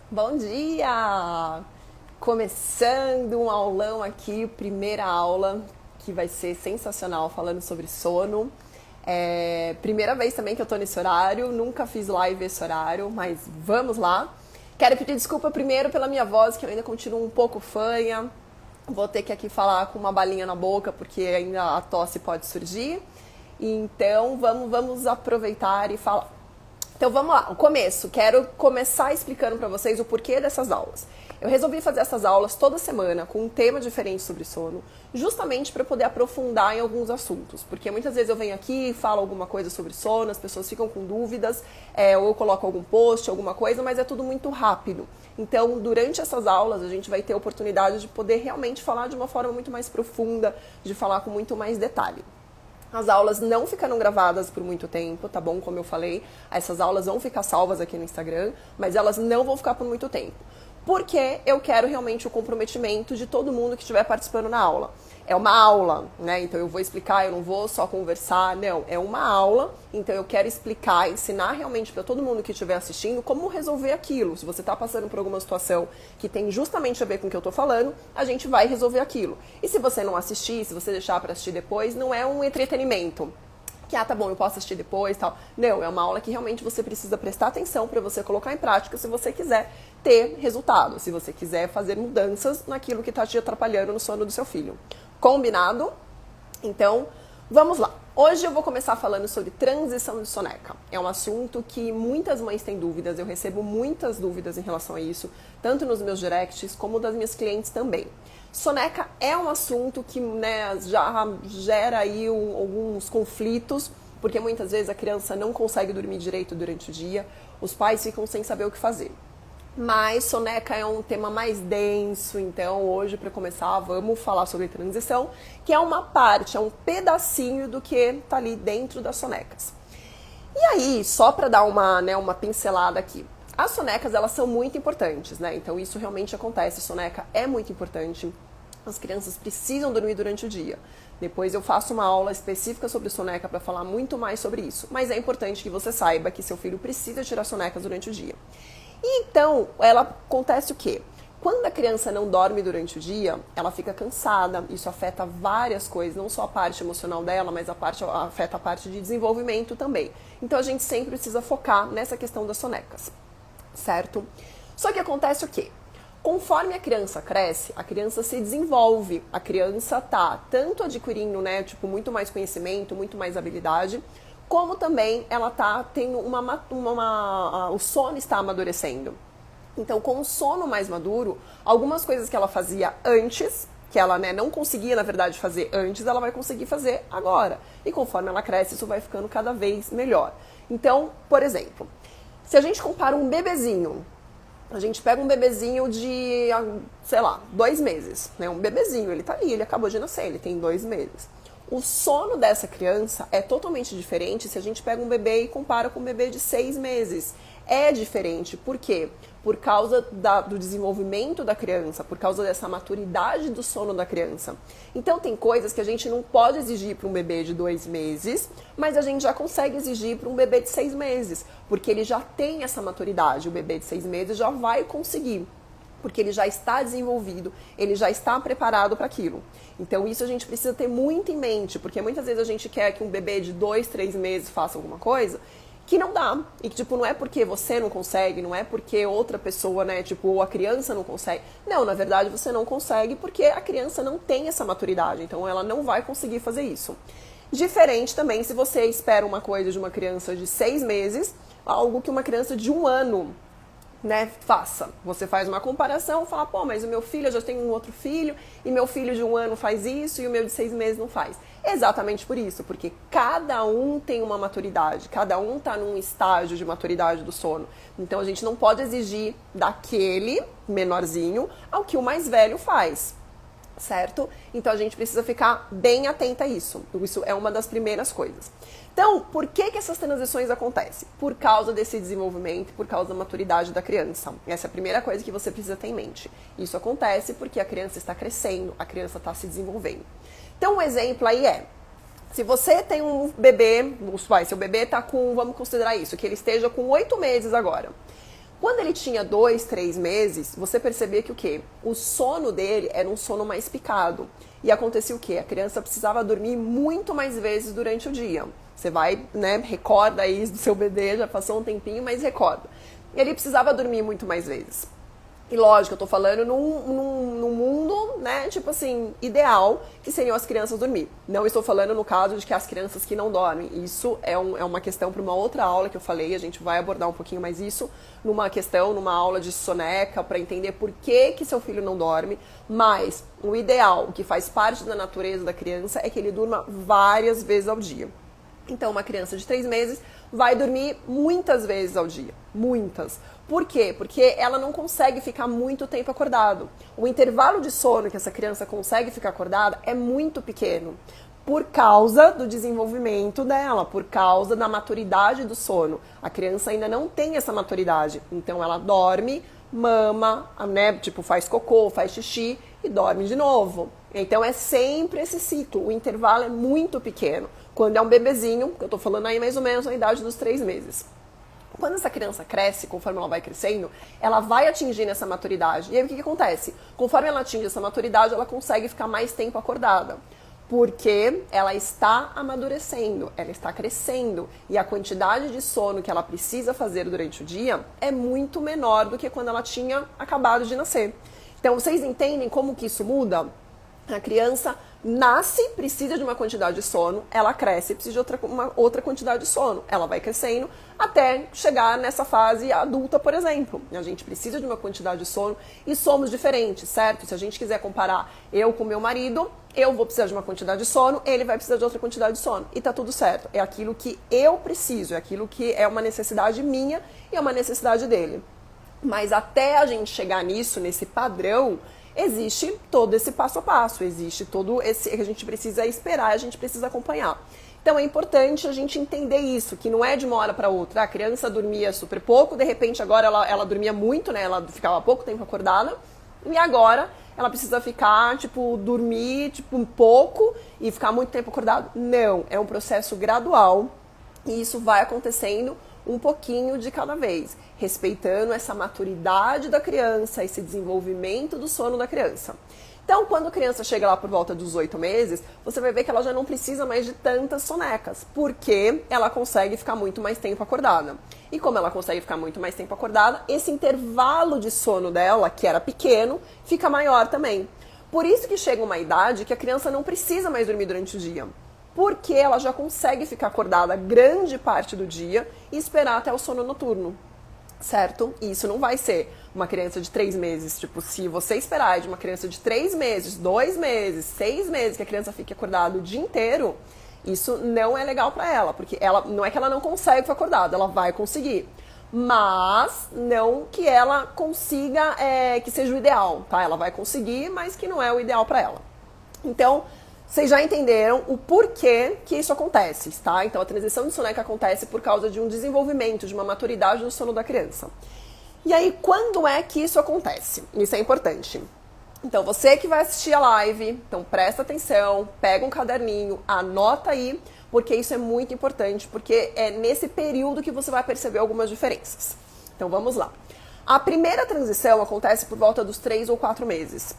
Bom dia! Começando um aulão aqui, primeira aula que vai ser sensacional, falando sobre sono. Primeira vez também que eu tô nesse horário, nunca fiz live esse horário, mas vamos lá. Quero pedir desculpa primeiro pela minha voz, que eu ainda continuo um pouco fanha. Vou ter que aqui falar com uma balinha na boca, porque ainda a tosse pode surgir. Então vamos aproveitar e falar. Então vamos lá, o começo. Quero começar explicando para vocês o porquê dessas aulas. Eu resolvi fazer essas aulas toda semana com um tema diferente sobre sono, justamente para poder aprofundar em alguns assuntos. Porque muitas vezes eu venho aqui e falo alguma coisa sobre sono, as pessoas ficam com dúvidas, ou eu coloco algum post, alguma coisa, mas é tudo muito rápido. Então, durante essas aulas, a gente vai ter a oportunidade de poder realmente falar de uma forma muito mais profunda, de falar com muito mais detalhe. As aulas não ficaram gravadas por muito tempo, tá bom? Como eu falei, essas aulas vão ficar salvas aqui no Instagram, mas elas não vão ficar por muito tempo. Porque eu quero realmente o comprometimento de todo mundo que estiver participando na aula. É uma aula, né? Então eu vou explicar, eu não vou só conversar, não. É uma aula, então eu quero explicar, ensinar realmente para todo mundo que estiver assistindo como resolver aquilo. Se você está passando por alguma situação que tem justamente a ver com o que eu estou falando, a gente vai resolver aquilo. E se você não assistir, se você deixar para assistir depois, não é um entretenimento. Que, tá bom, eu posso assistir depois e tal. Não, é uma aula que realmente você precisa prestar atenção para você colocar em prática se você quiser ter resultado, se você quiser fazer mudanças naquilo que está te atrapalhando no sono do seu filho. Combinado? Então, vamos lá. Hoje eu vou começar falando sobre transição de soneca. É um assunto que muitas mães têm dúvidas, eu recebo muitas dúvidas em relação a isso, tanto nos meus directs como das minhas clientes também. Soneca é um assunto que, né, já gera aí alguns conflitos, porque muitas vezes a criança não consegue dormir direito durante o dia, os pais ficam sem saber o que fazer. Mas soneca é um tema mais denso, então hoje, para começar, vamos falar sobre transição, que é uma parte, é um pedacinho do que está ali dentro das sonecas. E aí, só para dar uma pincelada aqui, as sonecas, elas são muito importantes, né? Então isso realmente acontece, soneca é muito importante. As crianças precisam dormir durante o dia. Depois eu faço uma aula específica sobre soneca para falar muito mais sobre isso. Mas é importante que você saiba que seu filho precisa tirar sonecas durante o dia. E então, ela acontece o quê? Quando a criança não dorme durante o dia, ela fica cansada. Isso afeta várias coisas, não só a parte emocional dela, mas afeta a parte de desenvolvimento também. Então a gente sempre precisa focar nessa questão das sonecas, certo? Só que acontece o quê? Conforme a criança cresce, a criança se desenvolve. A criança tá tanto adquirindo, né, tipo, muito mais conhecimento, muito mais habilidade, como também ela tá tendo o sono está amadurecendo. Então, com o sono mais maduro, algumas coisas que ela fazia antes, que ela, né, não conseguia, na verdade, fazer antes, ela vai conseguir fazer agora. E conforme ela cresce, isso vai ficando cada vez melhor. Então, por exemplo, se a gente compara um bebezinho, a gente pega um bebezinho de, sei lá, 2 meses, né? Um bebezinho, ele tá ali, ele acabou de nascer, ele tem 2 meses. O sono dessa criança é totalmente diferente se a gente pega um bebê e compara com um bebê de 6 meses. É diferente, por quê? Por causa do desenvolvimento da criança, por causa dessa maturidade do sono da criança. Então tem coisas que a gente não pode exigir para um bebê de 2 meses, mas a gente já consegue exigir para um bebê de 6 meses, porque ele já tem essa maturidade. O bebê de 6 meses já vai conseguir, porque ele já está desenvolvido, ele já está preparado para aquilo. Então isso a gente precisa ter muito em mente, porque muitas vezes a gente quer que um bebê de 2, 3 meses faça alguma coisa que não dá. E que, tipo, não é porque você não consegue, não é porque outra pessoa, né, tipo, ou a criança não consegue. Não, na verdade você não consegue porque a criança não tem essa maturidade, então ela não vai conseguir fazer isso. Diferente também se você espera uma coisa de uma criança de 6 meses, algo que uma criança de 1 ano, né, faça. Você faz uma comparação, fala, pô, mas o meu filho, eu já tenho um outro filho, e meu filho de 1 ano faz isso, e o meu de 6 meses não faz. Exatamente por isso, porque cada um tem uma maturidade, cada um está num estágio de maturidade do sono. Então a gente não pode exigir daquele menorzinho ao que o mais velho faz, certo? Então a gente precisa ficar bem atenta a isso. Isso é uma das primeiras coisas. Então, por que essas transições acontecem? Por causa desse desenvolvimento, por causa da maturidade da criança. Essa é a primeira coisa que você precisa ter em mente. Isso acontece porque a criança está crescendo, a criança está se desenvolvendo. Então, um exemplo aí é, se você tem um bebê, seu bebê está com, vamos considerar isso, que ele esteja com 8 meses agora. Quando ele tinha 2, 3 meses, você percebia que o quê? O sono dele era um sono mais picado. E acontecia o quê? A criança precisava dormir muito mais vezes durante o dia. Você vai, né, recorda aí do seu bebê, já passou um tempinho, mas recorda. Ele precisava dormir muito mais vezes. E lógico, eu tô falando num mundo, né, tipo assim, ideal, que seriam as crianças dormir. Não estou falando no caso de que as crianças que não dormem. Isso é uma questão para uma outra aula que eu falei, a gente vai abordar um pouquinho mais isso, numa aula de soneca, para entender por que seu filho não dorme. Mas o ideal, o que faz parte da natureza da criança, é que ele durma várias vezes ao dia. Então, uma criança de 3 meses vai dormir muitas vezes ao dia. Muitas. Por quê? Porque ela não consegue ficar muito tempo acordado. O intervalo de sono que essa criança consegue ficar acordada é muito pequeno. Por causa do desenvolvimento dela, por causa da maturidade do sono. A criança ainda não tem essa maturidade. Então, ela dorme, mama, né? Tipo, faz cocô, faz xixi e dorme de novo. Então, é sempre esse ciclo. O intervalo é muito pequeno. Quando é um bebezinho, que eu tô falando aí mais ou menos na idade dos 3 meses. Quando essa criança cresce, conforme ela vai crescendo, ela vai atingindo essa maturidade. E aí o que acontece? Conforme ela atinge essa maturidade, ela consegue ficar mais tempo acordada. Porque ela está amadurecendo, ela está crescendo. E a quantidade de sono que ela precisa fazer durante o dia é muito menor do que quando ela tinha acabado de nascer. Então, vocês entendem como que isso muda? A criança nasce, precisa de uma quantidade de sono, ela cresce, precisa de uma outra quantidade de sono. Ela vai crescendo até chegar nessa fase adulta, por exemplo. A gente precisa de uma quantidade de sono e somos diferentes, certo? Se a gente quiser comparar eu com meu marido, eu vou precisar de uma quantidade de sono, ele vai precisar de outra quantidade de sono. E tá tudo certo. É aquilo que eu preciso, é aquilo que é uma necessidade minha e é uma necessidade dele. Mas até a gente chegar nisso, nesse padrão, existe todo esse passo a passo, existe todo esse que a gente precisa esperar, a gente precisa acompanhar. Então é importante a gente entender isso, que não é de uma hora para outra. A criança dormia super pouco, de repente agora ela dormia muito, né? Ela ficava pouco tempo acordada, e agora ela precisa ficar, dormir, um pouco e ficar muito tempo acordado. Não, é um processo gradual e isso vai acontecendo um pouquinho de cada vez, respeitando essa maturidade da criança, esse desenvolvimento do sono da criança. Então, quando a criança chega lá por volta dos 8 meses, você vai ver que ela já não precisa mais de tantas sonecas, porque ela consegue ficar muito mais tempo acordada. E como ela consegue ficar muito mais tempo acordada, esse intervalo de sono dela, que era pequeno, fica maior também. Por isso que chega uma idade que a criança não precisa mais dormir durante o dia. Porque ela já consegue ficar acordada grande parte do dia e esperar até o sono noturno, certo? E isso não vai ser uma criança de 3 meses. Se você esperar de uma criança de 3 meses, 2 meses, 6 meses, que a criança fique acordada o dia inteiro, isso não é legal pra ela, porque ela não é que ela não consegue ficar acordada, ela vai conseguir. Mas não que ela consiga, que seja o ideal, tá? Ela vai conseguir, mas que não é o ideal pra ela. Então, vocês já entenderam o porquê que isso acontece, tá? Então, a transição de soneca acontece por causa de um desenvolvimento, de uma maturidade do sono da criança. E aí, quando é que isso acontece? Isso é importante. Então, você que vai assistir a live, então presta atenção, pega um caderninho, anota aí, porque isso é muito importante, porque é nesse período que você vai perceber algumas diferenças. Então, vamos lá. A primeira transição acontece por volta dos 3 ou 4 meses,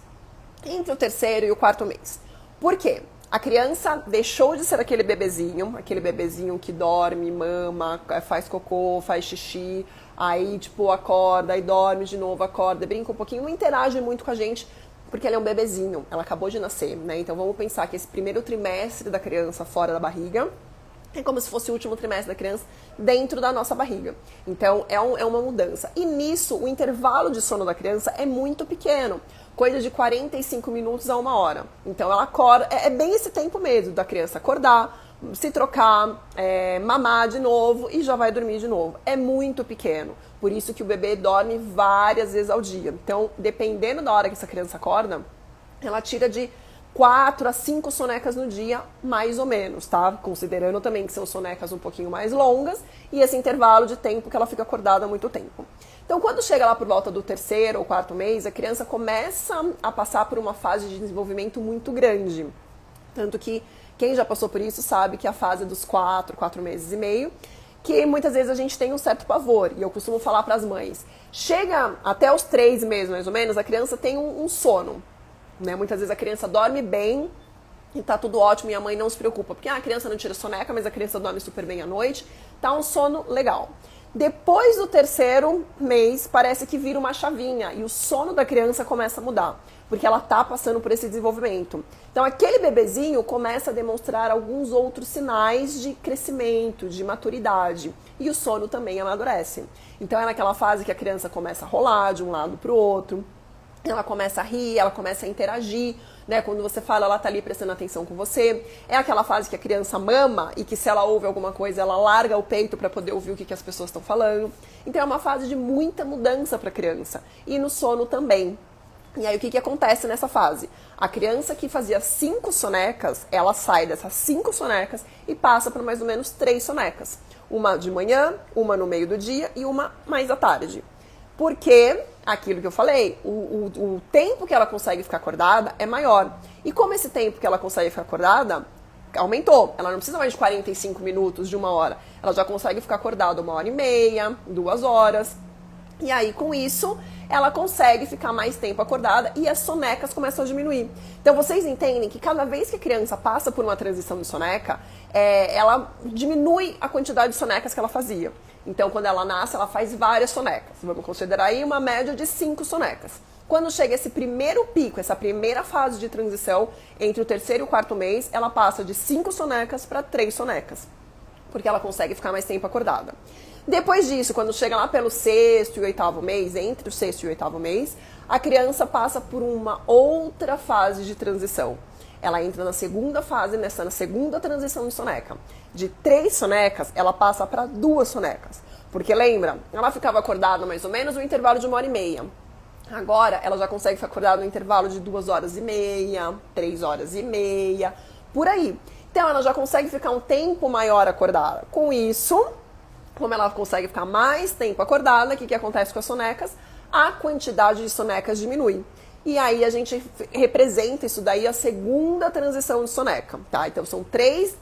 entre o terceiro e o quarto mês. Por quê? A criança deixou de ser aquele bebezinho que dorme, mama, faz cocô, faz xixi, aí, acorda, aí dorme de novo, acorda, brinca um pouquinho, não interage muito com a gente, porque ela é um bebezinho, ela acabou de nascer, né? Então vamos pensar que esse primeiro trimestre da criança fora da barriga é como se fosse o último trimestre da criança dentro da nossa barriga. Então é uma mudança. E nisso, o intervalo de sono da criança é muito pequeno. Coisa de 45 minutos a 1 hora. Então ela acorda, é bem esse tempo mesmo da criança acordar, se trocar, mamar de novo e já vai dormir de novo. É muito pequeno. Por isso que o bebê dorme várias vezes ao dia. Então, dependendo da hora que essa criança acorda, ela tira de 4 a 5 sonecas no dia, mais ou menos, tá? Considerando também que são sonecas um pouquinho mais longas e esse intervalo de tempo que ela fica acordada há muito tempo. Então, quando chega lá por volta do terceiro ou quarto mês, a criança começa a passar por uma fase de desenvolvimento muito grande. Tanto que quem já passou por isso sabe que a fase dos 4 meses e meio, que muitas vezes a gente tem um certo pavor, e eu costumo falar para as mães, chega até os 3 meses mais ou menos, a criança tem um sono, né? Muitas vezes a criança dorme bem e tá tudo ótimo e a mãe não se preocupa, porque a criança não tira soneca, mas a criança dorme super bem à noite, tá um sono legal. Depois do 3º mês, parece que vira uma chavinha e o sono da criança começa a mudar, porque ela tá passando por esse desenvolvimento. Então, aquele bebezinho começa a demonstrar alguns outros sinais de crescimento, de maturidade, e o sono também amadurece. Então, é naquela fase que a criança começa a rolar de um lado para o outro, ela começa a rir, ela começa a interagir, né? Quando você fala, ela tá ali prestando atenção com você. É aquela fase que a criança mama e que se ela ouve alguma coisa, ela larga o peito para poder ouvir o que as pessoas estão falando. Então é uma fase de muita mudança para a criança. E no sono também. E aí o que acontece nessa fase? A criança que fazia 5 sonecas, ela sai dessas 5 sonecas e passa para mais ou menos 3 sonecas. Uma de manhã, uma no meio do dia e uma mais à tarde. Porque, aquilo que eu falei, o tempo que ela consegue ficar acordada é maior. E como esse tempo que ela consegue ficar acordada aumentou, ela não precisa mais de 45 minutos, de 1 hora. Ela já consegue ficar acordada 1h30, 2 horas. E aí, com isso, ela consegue ficar mais tempo acordada e as sonecas começam a diminuir. Então, vocês entendem que cada vez que a criança passa por uma transição de soneca, ela diminui a quantidade de sonecas que ela fazia. Então, quando ela nasce, ela faz várias sonecas. Vamos considerar aí uma média de 5 sonecas. Quando chega esse primeiro pico, essa primeira fase de transição, entre o 3º e o 4º mês, ela passa de 5 sonecas para 3 sonecas. Porque ela consegue ficar mais tempo acordada. Depois disso, quando chega lá pelo 6º e 8º mês, entre o 6º e o 8º mês, a criança passa por uma outra fase de transição. Ela entra na segunda fase, na segunda transição de soneca. De 3 sonecas, ela passa para 2 sonecas. Porque lembra, ela ficava acordada mais ou menos no intervalo de 1h30. Agora, ela já consegue ficar acordada no intervalo de 2h30, 3h30, por aí. Então, ela já consegue ficar um tempo maior acordada. Com isso, como ela consegue ficar mais tempo acordada, o que acontece com as sonecas? A quantidade de sonecas diminui. E aí a gente representa isso daí a segunda transição de soneca, tá? Então são três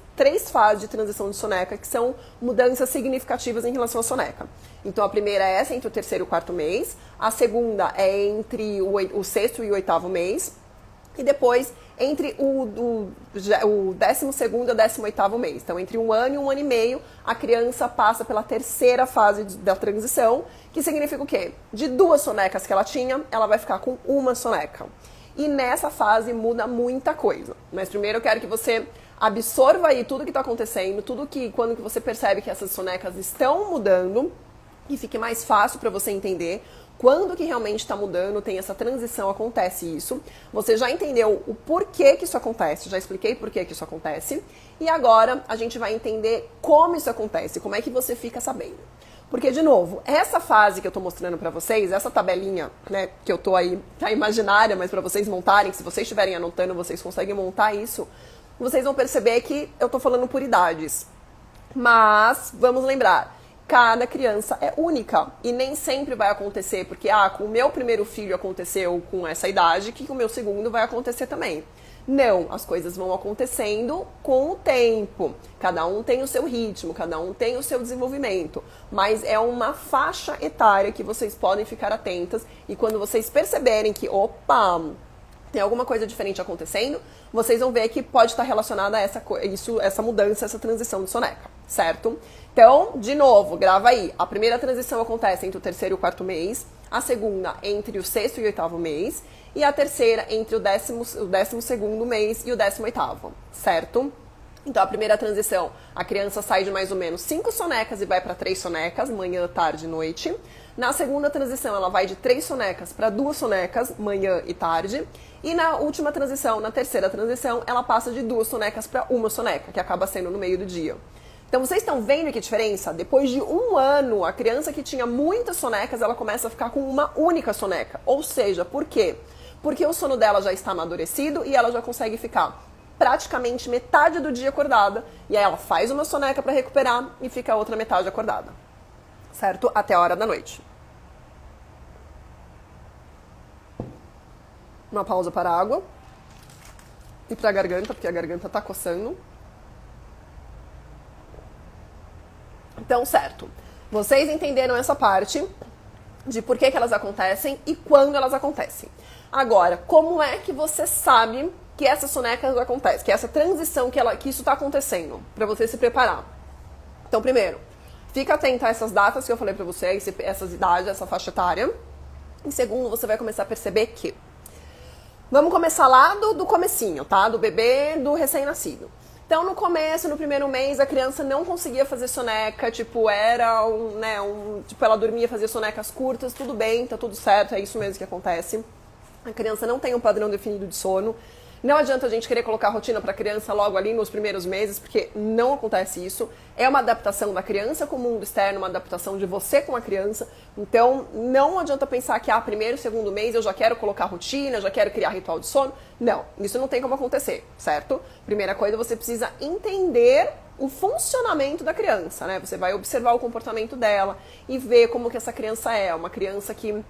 fases de transição de soneca que são mudanças significativas em relação à soneca. Então a primeira é essa, entre o 3º e o 4º mês. A segunda é entre o 6º e o 8º mês. E depois entre o 12º e o 18º mês. Então, entre 1 ano e 1 ano e meio, a criança passa pela terceira fase da transição, que significa o quê? De 2 sonecas que ela tinha, ela vai ficar com 1 soneca. E nessa fase muda muita coisa. Mas primeiro eu quero que você absorva aí tudo que está acontecendo, quando que você percebe que essas sonecas estão mudando, e fique mais fácil para você entender quando que realmente está mudando, tem essa transição, acontece isso. Você já entendeu o porquê que isso acontece, já expliquei por que isso acontece. E agora a gente vai entender como isso acontece, como é que você fica sabendo. Porque, de novo, essa fase que eu tô mostrando pra vocês, essa tabelinha, né, que eu tô aí, tá imaginária, mas pra vocês montarem, se vocês estiverem anotando, vocês conseguem montar isso, vocês vão perceber que eu tô falando por idades. Mas, vamos lembrar, cada criança é única e nem sempre vai acontecer, porque com o meu primeiro filho aconteceu com essa idade, que com o meu segundo vai acontecer também. Não, as coisas vão acontecendo com o tempo. Cada um tem o seu ritmo, cada um tem o seu desenvolvimento. Mas é uma faixa etária que vocês podem ficar atentas e quando vocês perceberem que, opa, tem alguma coisa diferente acontecendo, vocês vão ver que pode estar relacionada a essa mudança, essa transição de soneca, certo? Então, de novo, grava aí. A primeira transição acontece entre o 3º e o 4º mês, a segunda entre o 6º e o 8º mês, e a terceira entre o 12º mês e o 18º, certo? Então, a primeira transição, a criança sai de mais ou menos 5 sonecas e vai para 3 sonecas, manhã, tarde e noite. Na segunda transição, ela vai de 3 sonecas para 2 sonecas, manhã e tarde. E na última transição, na terceira transição, ela passa de 2 sonecas para 1 soneca, que acaba sendo no meio do dia. Então, vocês estão vendo que diferença? Depois de 1 ano, a criança que tinha muitas sonecas, ela começa a ficar com uma única soneca. Ou seja, por quê? Porque o sono dela já está amadurecido e ela já consegue ficar praticamente metade do dia acordada. E aí ela faz uma soneca para recuperar e fica a outra metade acordada. Certo? Até a hora da noite. Uma pausa para a água. E para a garganta, porque a garganta está coçando. Então, certo. Vocês entenderam essa parte de por que elas acontecem e quando elas acontecem. Agora, como é que você sabe que essas sonecas acontecem, que essa transição, que isso está acontecendo, para você se preparar? Então, primeiro, fica atento a essas datas que eu falei pra você, essas idades, essa faixa etária. Em segundo, você vai começar a perceber que... Vamos começar lá do comecinho, tá? Do bebê, do recém-nascido. Então, no começo, no primeiro mês, a criança não conseguia fazer soneca, tipo, tipo, ela dormia, fazia sonecas curtas, tudo bem, tá tudo certo, é isso mesmo que acontece. A criança não tem um padrão definido de sono. Não adianta a gente querer colocar rotina para a criança logo ali nos primeiros meses, porque não acontece isso. É uma adaptação da criança com o mundo externo, uma adaptação de você com a criança. Então, não adianta pensar que, primeiro, segundo mês eu já quero colocar rotina, já quero criar ritual de sono. Não, isso não tem como acontecer, certo? Primeira coisa, você precisa entender o funcionamento da criança, né? Você vai observar o comportamento dela e ver como que essa criança é. Uma criança que...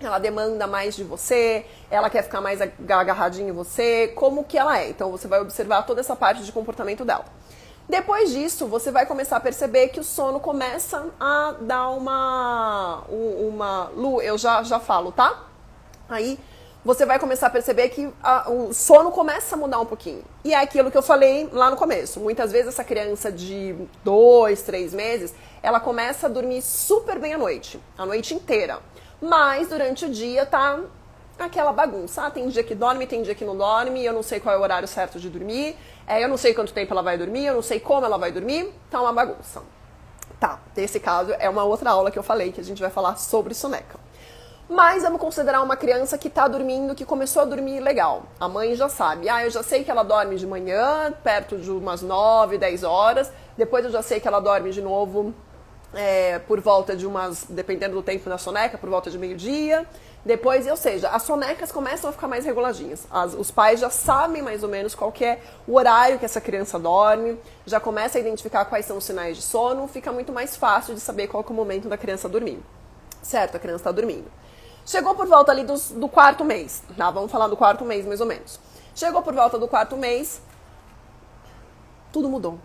ela demanda mais de você, ela quer ficar mais agarradinha em você, como que ela é. Então você vai observar toda essa parte de comportamento dela. Depois disso, você vai começar a perceber que o sono começa a dar uma Lu, eu já falo, tá? Aí você vai começar a perceber que o sono começa a mudar um pouquinho. E é aquilo que eu falei lá no começo. Muitas vezes essa criança de 2, 3 meses, ela começa a dormir super bem à noite inteira. Mas durante o dia tá aquela bagunça. Tem dia que dorme, tem dia que não dorme, eu não sei qual é o horário certo de dormir, eu não sei quanto tempo ela vai dormir, eu não sei como ela vai dormir, tá uma bagunça. Tá, nesse caso é uma outra aula que eu falei, que a gente vai falar sobre soneca. Mas vamos considerar uma criança que tá dormindo, que começou a dormir legal. A mãe já sabe, eu já sei que ela dorme de manhã, perto de umas 9, 10 horas, depois eu já sei que ela dorme de novo... por volta de dependendo do tempo da soneca, por volta de meio-dia. Depois, ou seja, as sonecas começam a ficar mais reguladinhas. Os pais já sabem mais ou menos qual que é o horário que essa criança dorme, já começa a identificar quais são os sinais de sono, fica muito mais fácil de saber qual que é o momento da criança dormir. Certo, a criança está dormindo. Chegou por volta ali do quarto mês, tá? Vamos falar do quarto mês mais ou menos. Chegou por volta do quarto mês, tudo mudou.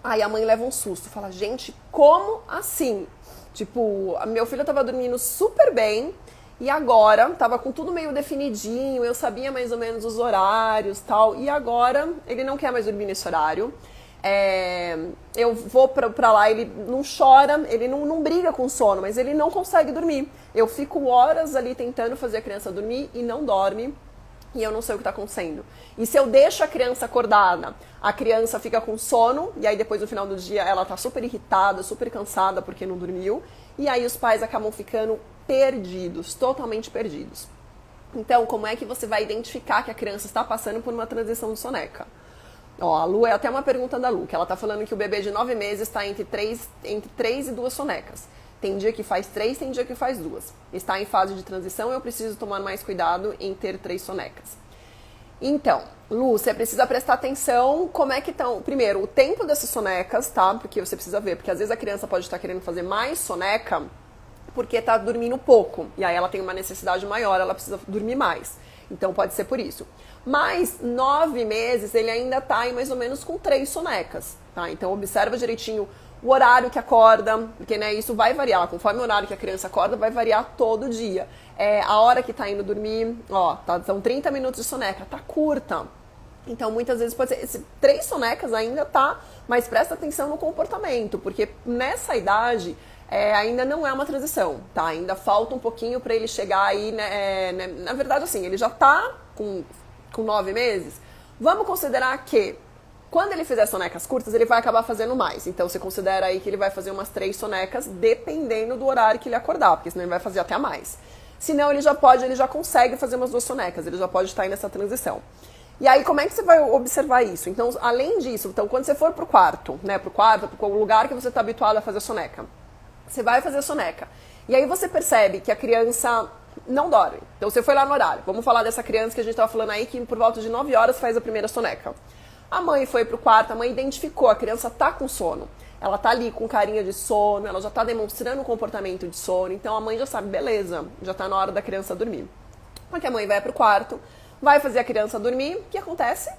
Aí a mãe leva um susto, fala, gente, como assim? Tipo, meu filho tava dormindo super bem e agora tava com tudo meio definidinho, eu sabia mais ou menos os horários e tal, e agora ele não quer mais dormir nesse horário. Eu vou pra lá, ele não chora, ele não briga com sono, mas ele não consegue dormir. Eu fico horas ali tentando fazer a criança dormir e não dorme. E eu não sei o que está acontecendo. E se eu deixo a criança acordada, a criança fica com sono, e aí depois no final do dia ela tá super irritada, super cansada porque não dormiu, e aí os pais acabam ficando perdidos, totalmente perdidos. Então, como é que você vai identificar que a criança está passando por uma transição de soneca? A Lu, é até uma pergunta da Lu, que ela tá falando que o bebê de 9 meses está entre 3 e 2 sonecas. Tem dia que faz 3, tem dia que faz 2. Está em fase de transição, eu preciso tomar mais cuidado em ter 3 sonecas. Então, Lu, você precisa prestar atenção como é que estão... Primeiro, o tempo dessas sonecas, tá? Porque você precisa ver, porque às vezes a criança pode estar querendo fazer mais soneca porque está dormindo pouco. E aí ela tem uma necessidade maior, ela precisa dormir mais. Então pode ser por isso. Mas 9 meses ele ainda está em mais ou menos com 3 sonecas, tá? Então observa direitinho o horário que acorda, porque isso vai variar. Conforme o horário que a criança acorda, vai variar todo dia. A hora que tá indo dormir, são 30 minutos de soneca, tá curta. Então, muitas vezes pode ser 3 sonecas ainda tá, mas presta atenção no comportamento, porque nessa idade ainda não é uma transição, tá? Ainda falta um pouquinho para ele chegar aí, na verdade, assim, ele já tá com 9 meses. Vamos considerar que quando ele fizer sonecas curtas, ele vai acabar fazendo mais. Então, você considera aí que ele vai fazer umas 3 sonecas, dependendo do horário que ele acordar, porque senão ele vai fazer até mais. Se não, ele já consegue fazer umas 2 sonecas, ele já pode estar aí nessa transição. E aí, como é que você vai observar isso? Então, além disso, quando você for pro quarto, pro lugar que você está habituado a fazer soneca, você vai fazer soneca. E aí você percebe que a criança não dorme. Então, você foi lá no horário. Vamos falar dessa criança que a gente estava falando aí, que por volta de 9 horas faz a primeira soneca. A mãe foi pro quarto, a mãe identificou, a criança tá com sono. Ela tá ali com carinha de sono, ela já tá demonstrando um comportamento de sono, então a mãe já sabe, beleza, já tá na hora da criança dormir. Porque a mãe vai pro quarto, vai fazer a criança dormir, o que acontece?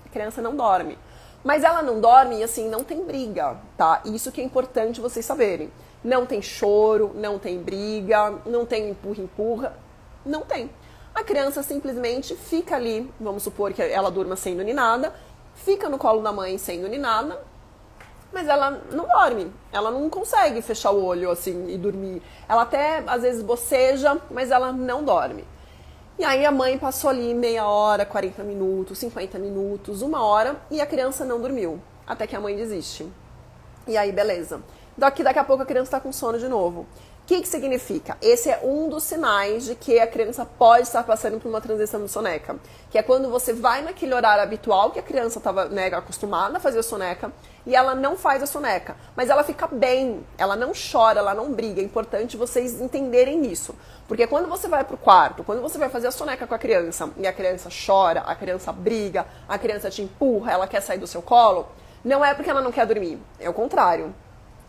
A criança não dorme. Mas ela não dorme e assim, não tem briga, tá? Isso que é importante vocês saberem. Não tem choro, não tem briga, não tem empurra-empurra, não tem. A criança simplesmente fica ali, vamos supor que ela durma sendo ninada, fica no colo da mãe sendo ninada, mas ela não dorme, ela não consegue fechar o olho assim e dormir. Ela até às vezes boceja, mas ela não dorme. E aí a mãe passou ali meia hora, 40 minutos, 50 minutos, uma hora e a criança não dormiu, até que a mãe desiste. E aí beleza. Daqui a pouco a criança está com sono de novo. O que significa? Esse é um dos sinais de que a criança pode estar passando por uma transição de soneca. Que é quando você vai naquele horário habitual que a criança estava acostumada a fazer a soneca e ela não faz a soneca. Mas ela fica bem, ela não chora, ela não briga. É importante vocês entenderem isso. Porque quando você vai pro quarto, quando você vai fazer a soneca com a criança e a criança chora, a criança briga, a criança te empurra, ela quer sair do seu colo, não é porque ela não quer dormir, é o contrário.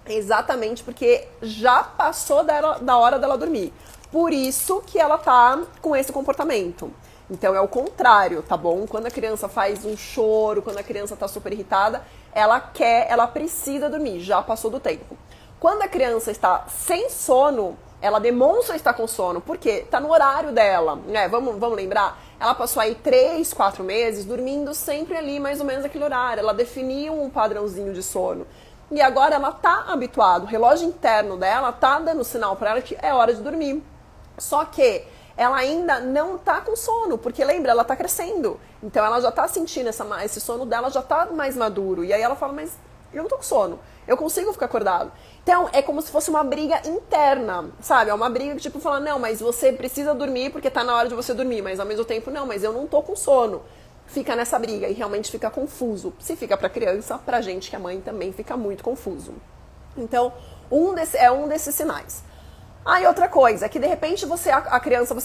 Exatamente porque já passou da hora dela dormir. Por isso que ela tá com esse comportamento. Então é o contrário, tá bom? Quando a criança faz um choro, quando a criança tá super irritada, ela precisa dormir, já passou do tempo. Quando a criança está sem sono, ela demonstra estar com sono, porque tá no horário dela, né? Vamos lembrar? Ela passou aí 3, 4 meses dormindo sempre ali, mais ou menos aquele horário. Ela definiu um padrãozinho de sono. E agora ela tá habituada, o relógio interno dela tá dando sinal para ela que é hora de dormir. Só que ela ainda não tá com sono, porque lembra, ela tá crescendo. Então ela já tá sentindo esse sono dela já tá mais maduro. E aí ela fala, mas eu não tô com sono, eu consigo ficar acordado. Então é como se fosse uma briga interna, sabe? É uma briga que tipo fala, não, mas você precisa dormir porque tá na hora de você dormir. Mas ao mesmo tempo, não, mas eu não tô com sono. Fica nessa briga e realmente fica confuso. Se fica pra criança, pra gente que é mãe também fica muito confuso. Então, é um desses sinais. Aí outra coisa, é que de repente você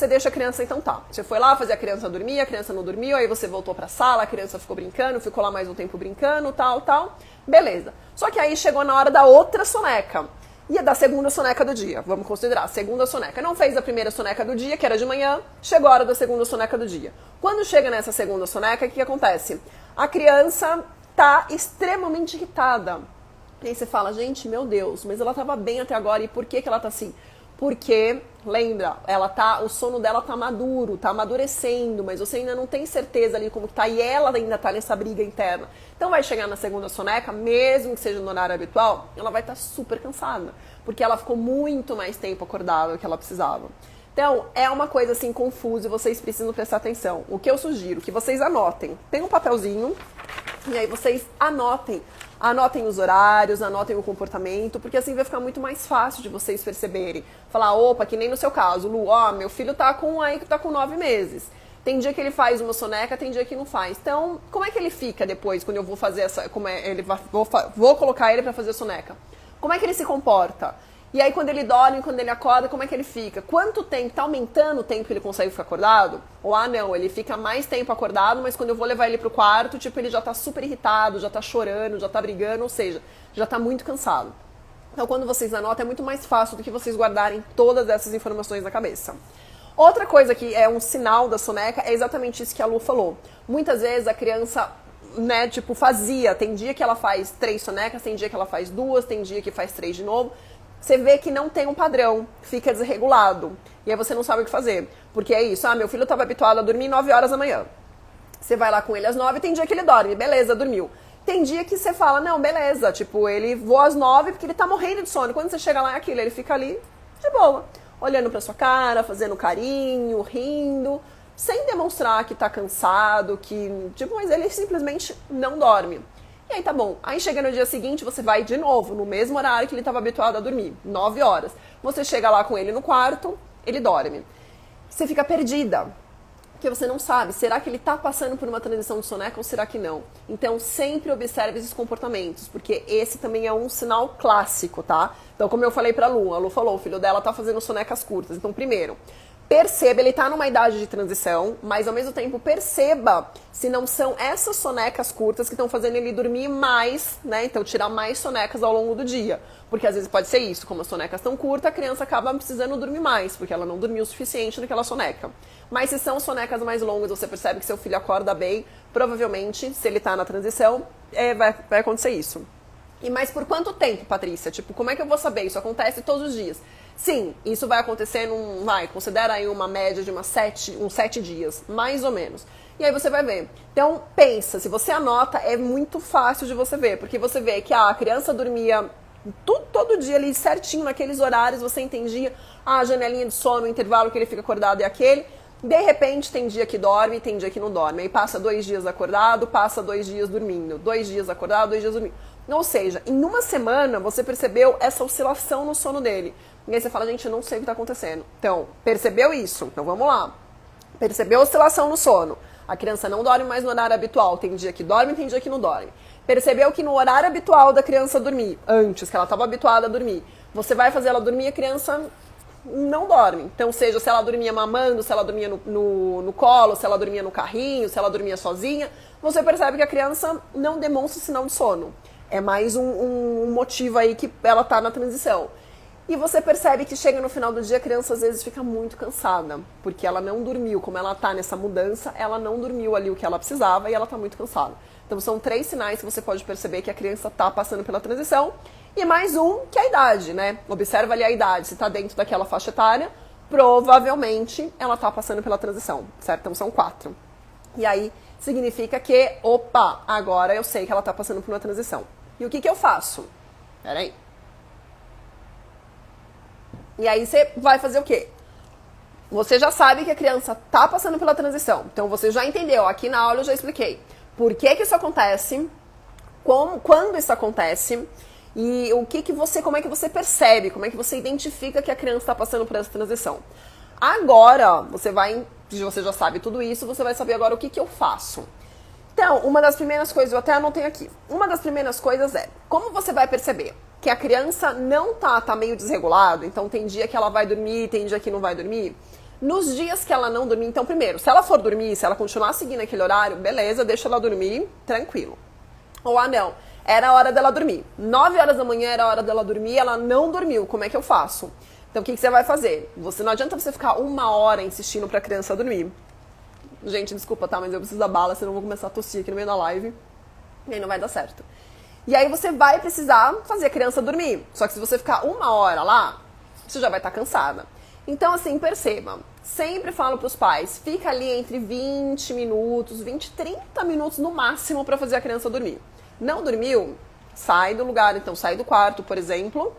deixa a criança, então tá. Você foi lá fazer a criança dormir, a criança não dormiu, aí você voltou pra sala, a criança ficou brincando, ficou lá mais um tempo brincando, tal. Beleza. Só que aí chegou na hora da outra soneca. E da segunda soneca do dia, vamos considerar, a segunda soneca. Não fez a primeira soneca do dia, que era de manhã, chegou a hora da segunda soneca do dia. Quando chega nessa segunda soneca, o que acontece? A criança tá extremamente irritada. E aí você fala, gente, meu Deus, mas ela tava bem até agora, e por que ela tá assim? Porque, lembra, o sono dela tá maduro, tá amadurecendo, mas você ainda não tem certeza ali como que tá, e ela ainda tá nessa briga interna. Então vai chegar na segunda soneca, mesmo que seja no horário habitual, ela vai estar super cansada, porque ela ficou muito mais tempo acordada do que ela precisava. Então, é uma coisa assim confusa e vocês precisam prestar atenção. O que eu sugiro? Que vocês anotem. Tem um papelzinho, e aí vocês anotem os horários, anotem o comportamento, porque assim vai ficar muito mais fácil de vocês perceberem. Falar, opa, que nem no seu caso, Lu, ó, meu filho tá com 9 meses. Tem dia que ele faz uma soneca, tem dia que não faz. Então, como é que ele fica depois, quando eu vou fazer vou colocar ele pra fazer a soneca? Como é que ele se comporta? E aí, quando ele dorme, quando ele acorda, como é que ele fica? Quanto tempo? Tá aumentando o tempo que ele consegue ficar acordado? Ou, não, ele fica mais tempo acordado, mas quando eu vou levar ele pro quarto, tipo, ele já tá super irritado, já tá chorando, já tá brigando, ou seja, já tá muito cansado. Então, quando vocês anotam, é muito mais fácil do que vocês guardarem todas essas informações na cabeça. Outra coisa que é um sinal da soneca é exatamente isso que a Lu falou. Muitas vezes a criança, né, tipo, tem dia que ela faz 3 sonecas, tem dia que ela faz 2, tem dia que faz 3 de novo. Você vê que não tem um padrão, fica desregulado. E aí você não sabe o que fazer. Porque é isso, meu filho estava habituado a dormir 9 horas da manhã. Você vai lá com ele às 9, tem dia que ele dorme, beleza, dormiu. Tem dia que você fala, não, beleza, tipo, ele voa às 9 porque ele tá morrendo de sono. Quando você chega lá é aquilo, ele fica ali de boa, olhando pra sua cara, fazendo carinho, rindo, sem demonstrar que tá cansado, mas ele simplesmente não dorme. E aí tá bom, aí chega no dia seguinte, você vai de novo, no mesmo horário que ele estava habituado a dormir, 9 horas. Você chega lá com ele no quarto, ele dorme. Você fica perdida, porque você não sabe, será que ele está passando por uma transição de soneca ou será que não? Então sempre observe esses comportamentos, porque esse também é um sinal clássico, tá? Então como eu falei pra Lu, a Lu falou, o filho dela tá fazendo sonecas curtas. Então primeiro, perceba, ele tá numa idade de transição, mas ao mesmo tempo perceba se não são essas sonecas curtas que estão fazendo ele dormir mais, né? Então tirar mais sonecas ao longo do dia. Porque às vezes pode ser isso, como as sonecas tão curtas, a criança acaba precisando dormir mais, porque ela não dormiu o suficiente naquela soneca. Mas se são sonecas mais longas, você percebe que seu filho acorda bem, provavelmente, se ele tá na transição, vai acontecer isso. E mais por quanto tempo, Patrícia? Tipo, como é que eu vou saber? Isso acontece todos os dias. Sim, isso vai acontecer considera aí uma média de uns 7 dias, mais ou menos. E aí você vai ver. Então, pensa, se você anota, é muito fácil de você ver, porque você vê que a criança dormia todo dia ali certinho, naqueles horários, você entendia a janelinha de sono, o intervalo que ele fica acordado é aquele. De repente, tem dia que dorme, tem dia que não dorme. Aí passa 2 dias acordado, passa 2 dias dormindo. 2 dias acordado, 2 dias dormindo. Ou seja, em uma semana você percebeu essa oscilação no sono dele. E aí você fala, gente, eu não sei o que está acontecendo. Então, percebeu isso? Então vamos lá. Percebeu a oscilação no sono. A criança não dorme mais no horário habitual. Tem dia que dorme, tem dia que não dorme. Percebeu que no horário habitual da criança dormir, antes que ela estava habituada a dormir, você vai fazer ela dormir e a criança não dorme. Então, seja se ela dormia mamando, se ela dormia no colo, se ela dormia no carrinho, se ela dormia sozinha, você percebe que a criança não demonstra sinal de sono. É mais um motivo aí que ela está na transição. E você percebe que chega no final do dia, a criança às vezes fica muito cansada, porque ela não dormiu, como ela está nessa mudança, ela não dormiu ali o que ela precisava e ela está muito cansada. Então são 3 sinais que você pode perceber que a criança está passando pela transição. E mais um, que é a idade, né? Observa ali a idade, se está dentro daquela faixa etária, provavelmente ela está passando pela transição, certo? Então são 4. E aí significa que, opa, agora eu sei que ela está passando por uma transição. E o que eu faço? Peraí. E aí você vai fazer o quê? Você já sabe que a criança está passando pela transição. Então você já entendeu, aqui na aula eu já expliquei por que isso acontece, quando isso acontece e como é que você percebe, como é que você identifica que a criança está passando por essa transição. Agora, você já sabe tudo isso, você vai saber agora o que eu faço. Então, uma das primeiras coisas, eu até anotei aqui, uma das primeiras coisas é, como você vai perceber que a criança não tá meio desregulado, então tem dia que ela vai dormir, tem dia que não vai dormir. Nos dias que ela não dormir, então primeiro, se ela for dormir, se ela continuar seguindo aquele horário, beleza, deixa ela dormir, tranquilo. Ou não, era a hora dela dormir. 9 horas da manhã era a hora dela dormir, ela não dormiu, como é que eu faço? Então o que você vai fazer? Não adianta você ficar 1 hora insistindo pra criança dormir. Gente, desculpa, tá? Mas eu preciso da bala, senão eu vou começar a tossir aqui no meio da live. E aí não vai dar certo. E aí você vai precisar fazer a criança dormir. Só que se você ficar 1 hora lá, você já vai estar cansada. Então, assim, perceba. Sempre falo pros pais, fica ali entre 20 minutos, 20, 30 minutos no máximo pra fazer a criança dormir. Não dormiu? Sai do lugar, então sai do quarto, por exemplo,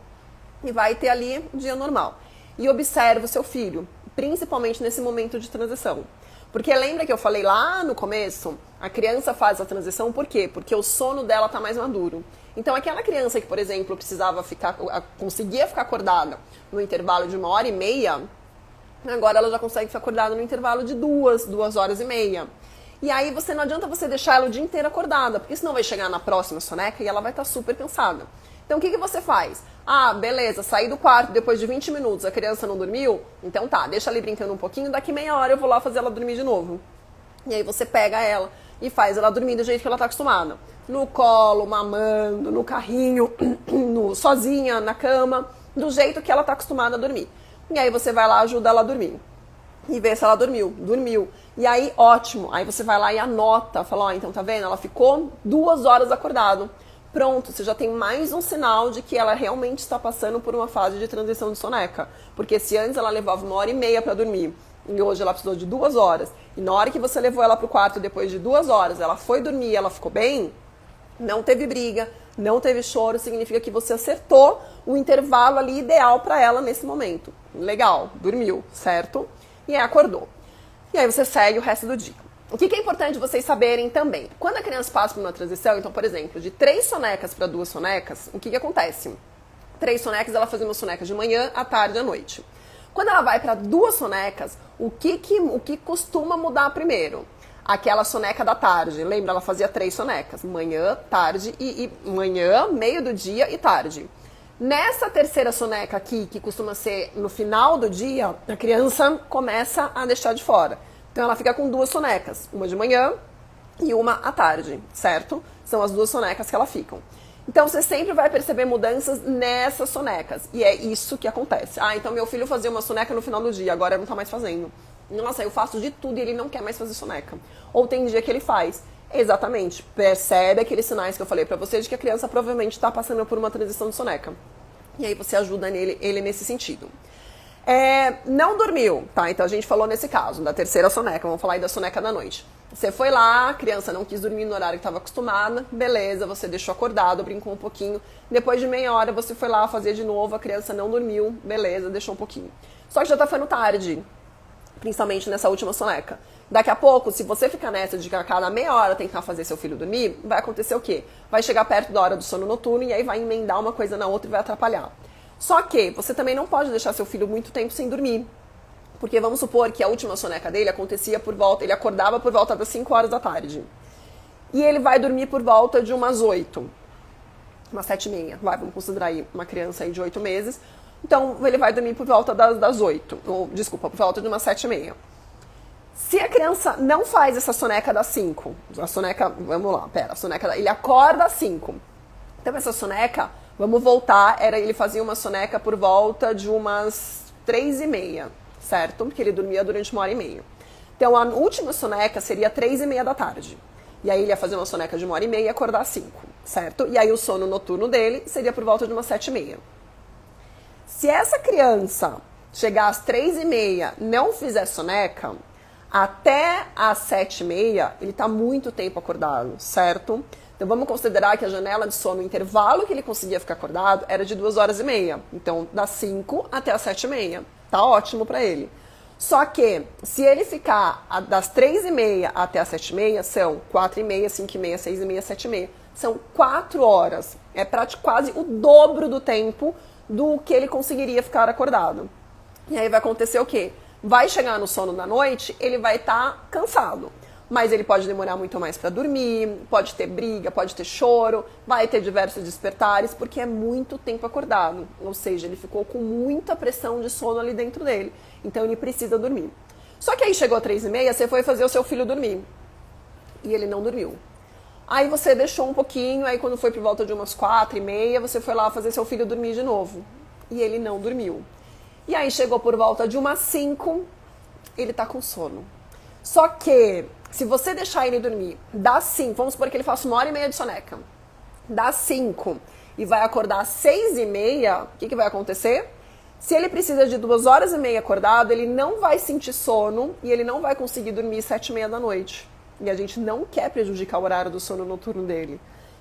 e vai ter ali um dia normal. E observa o seu filho, principalmente nesse momento de transição. Porque lembra que eu falei lá no começo? A criança faz a transição por quê? Porque o sono dela tá mais maduro. Então aquela criança que, por exemplo, conseguia ficar acordada no intervalo de 1h30, agora ela já consegue ficar acordada no intervalo de 2 horas e meia. E aí não adianta você deixar ela o dia inteiro acordada, porque senão vai chegar na próxima soneca e ela vai estar super cansada. Então o que você faz? Ah, beleza, saí do quarto depois de 20 minutos, a criança não dormiu? Então tá, deixa ali brincando um pouquinho, daqui meia hora eu vou lá fazer ela dormir de novo. E aí você pega ela e faz ela dormir do jeito que ela tá acostumada. No colo, mamando, no carrinho, sozinha, na cama, do jeito que ela tá acostumada a dormir. E aí você vai lá ajudar ela a dormir. E vê se ela dormiu. Dormiu. E aí, ótimo. Aí você vai lá e anota. Fala, ó, então tá vendo? Ela ficou 2 horas acordada. Pronto, você já tem mais um sinal de que ela realmente está passando por uma fase de transição de soneca. Porque se antes ela levava 1h30 para dormir, e hoje ela precisou de 2 horas, e na hora que você levou ela pro quarto depois de 2 horas, ela foi dormir e ela ficou bem, não teve briga, não teve choro, significa que você acertou o intervalo ali ideal para ela nesse momento. Legal, dormiu, certo? E aí acordou. E aí você segue o resto do dia. O que é importante vocês saberem também? Quando a criança passa por uma transição, então, por exemplo, de 3 sonecas para 2 sonecas, o que acontece? 3 sonecas, ela fazia uma soneca de manhã, à tarde e à noite. Quando ela vai para 2 sonecas, o que costuma mudar primeiro? Aquela soneca da tarde. Lembra? Ela fazia 3 sonecas. Manhã, tarde e manhã, meio do dia e tarde. Nessa terceira soneca aqui, que costuma ser no final do dia, a criança começa a deixar de fora. Então ela fica com duas sonecas, uma de manhã e uma à tarde, certo? São as duas sonecas que ela ficam. Então você sempre vai perceber mudanças nessas sonecas. E é isso que acontece. Ah, então meu filho fazia uma soneca no final do dia, agora não tá mais fazendo. Nossa, eu faço de tudo e ele não quer mais fazer soneca. Ou tem dia que ele faz. Exatamente. Percebe aqueles sinais que eu falei pra você de que a criança provavelmente está passando por uma transição de soneca. E aí você ajuda ele nesse sentido. Não dormiu, tá? Então a gente falou nesse caso, da terceira soneca. Vamos falar aí da soneca da noite. Você foi lá, a criança não quis dormir no horário que estava acostumada, beleza, você deixou acordado, brincou um pouquinho. Depois de meia hora você foi lá fazer de novo, a criança não dormiu, beleza, deixou um pouquinho. Só que já tá ficando tarde, principalmente nessa última soneca. Daqui a pouco, se você ficar nessa de que a cada meia hora tentar fazer seu filho dormir, vai acontecer o quê? Vai chegar perto da hora do sono noturno e aí vai emendar uma coisa na outra e vai atrapalhar. Só que você também não pode deixar seu filho muito tempo sem dormir. Porque vamos supor que a última soneca dele acontecia ele acordava por volta das 5 horas da tarde. E ele vai dormir por volta de umas 8. Umas 7h30. Vamos considerar aí uma criança aí de 8 meses. Então ele vai dormir por volta das 8. Por volta de umas 7h30. Se a criança não faz essa soneca das 5, a soneca, ele acorda às 5. Então essa soneca, vamos voltar, ele fazia uma soneca por volta de umas 3h30, certo? Porque ele dormia durante 1h30. Então a última soneca seria 3h30 da tarde. E aí ele ia fazer uma soneca de 1h30 e acordar às 5, certo? E aí o sono noturno dele seria por volta de umas 7h30. Se essa criança chegar às 3h30 não fizer soneca, até às 7h30, ele está muito tempo acordado, certo? Então vamos considerar que a janela de sono, o intervalo que ele conseguia ficar acordado, era de 2h30. Então, das 5 até as 7h30. Tá ótimo para ele. Só que, se ele ficar das 3h30 até as 7h30, são 4h30, 5h30, 6h30, 7h30. São 4 horas. É quase o dobro do tempo do que ele conseguiria ficar acordado. E aí vai acontecer o quê? Vai chegar no sono da noite, ele vai estar cansado. Mas ele pode demorar muito mais para dormir, pode ter briga, pode ter choro, vai ter diversos despertares, porque é muito tempo acordado. Ou seja, ele ficou com muita pressão de sono ali dentro dele. Então ele precisa dormir. Só que aí chegou 3h30, você foi fazer o seu filho dormir. E ele não dormiu. Aí você deixou um pouquinho, aí quando foi por volta de umas 4h30, você foi lá fazer seu filho dormir de novo. E ele não dormiu. E aí chegou por volta de umas 5, ele tá com sono. Só que, se você deixar ele dormir das 5, vamos supor que ele faça 1h30 de soneca, das 5 e vai acordar às 6h30, o que vai acontecer? Se ele precisa de 2h30 acordado, ele não vai sentir sono e ele não vai conseguir dormir às 7h30 da noite. E a gente não quer prejudicar o horário do sono noturno dele,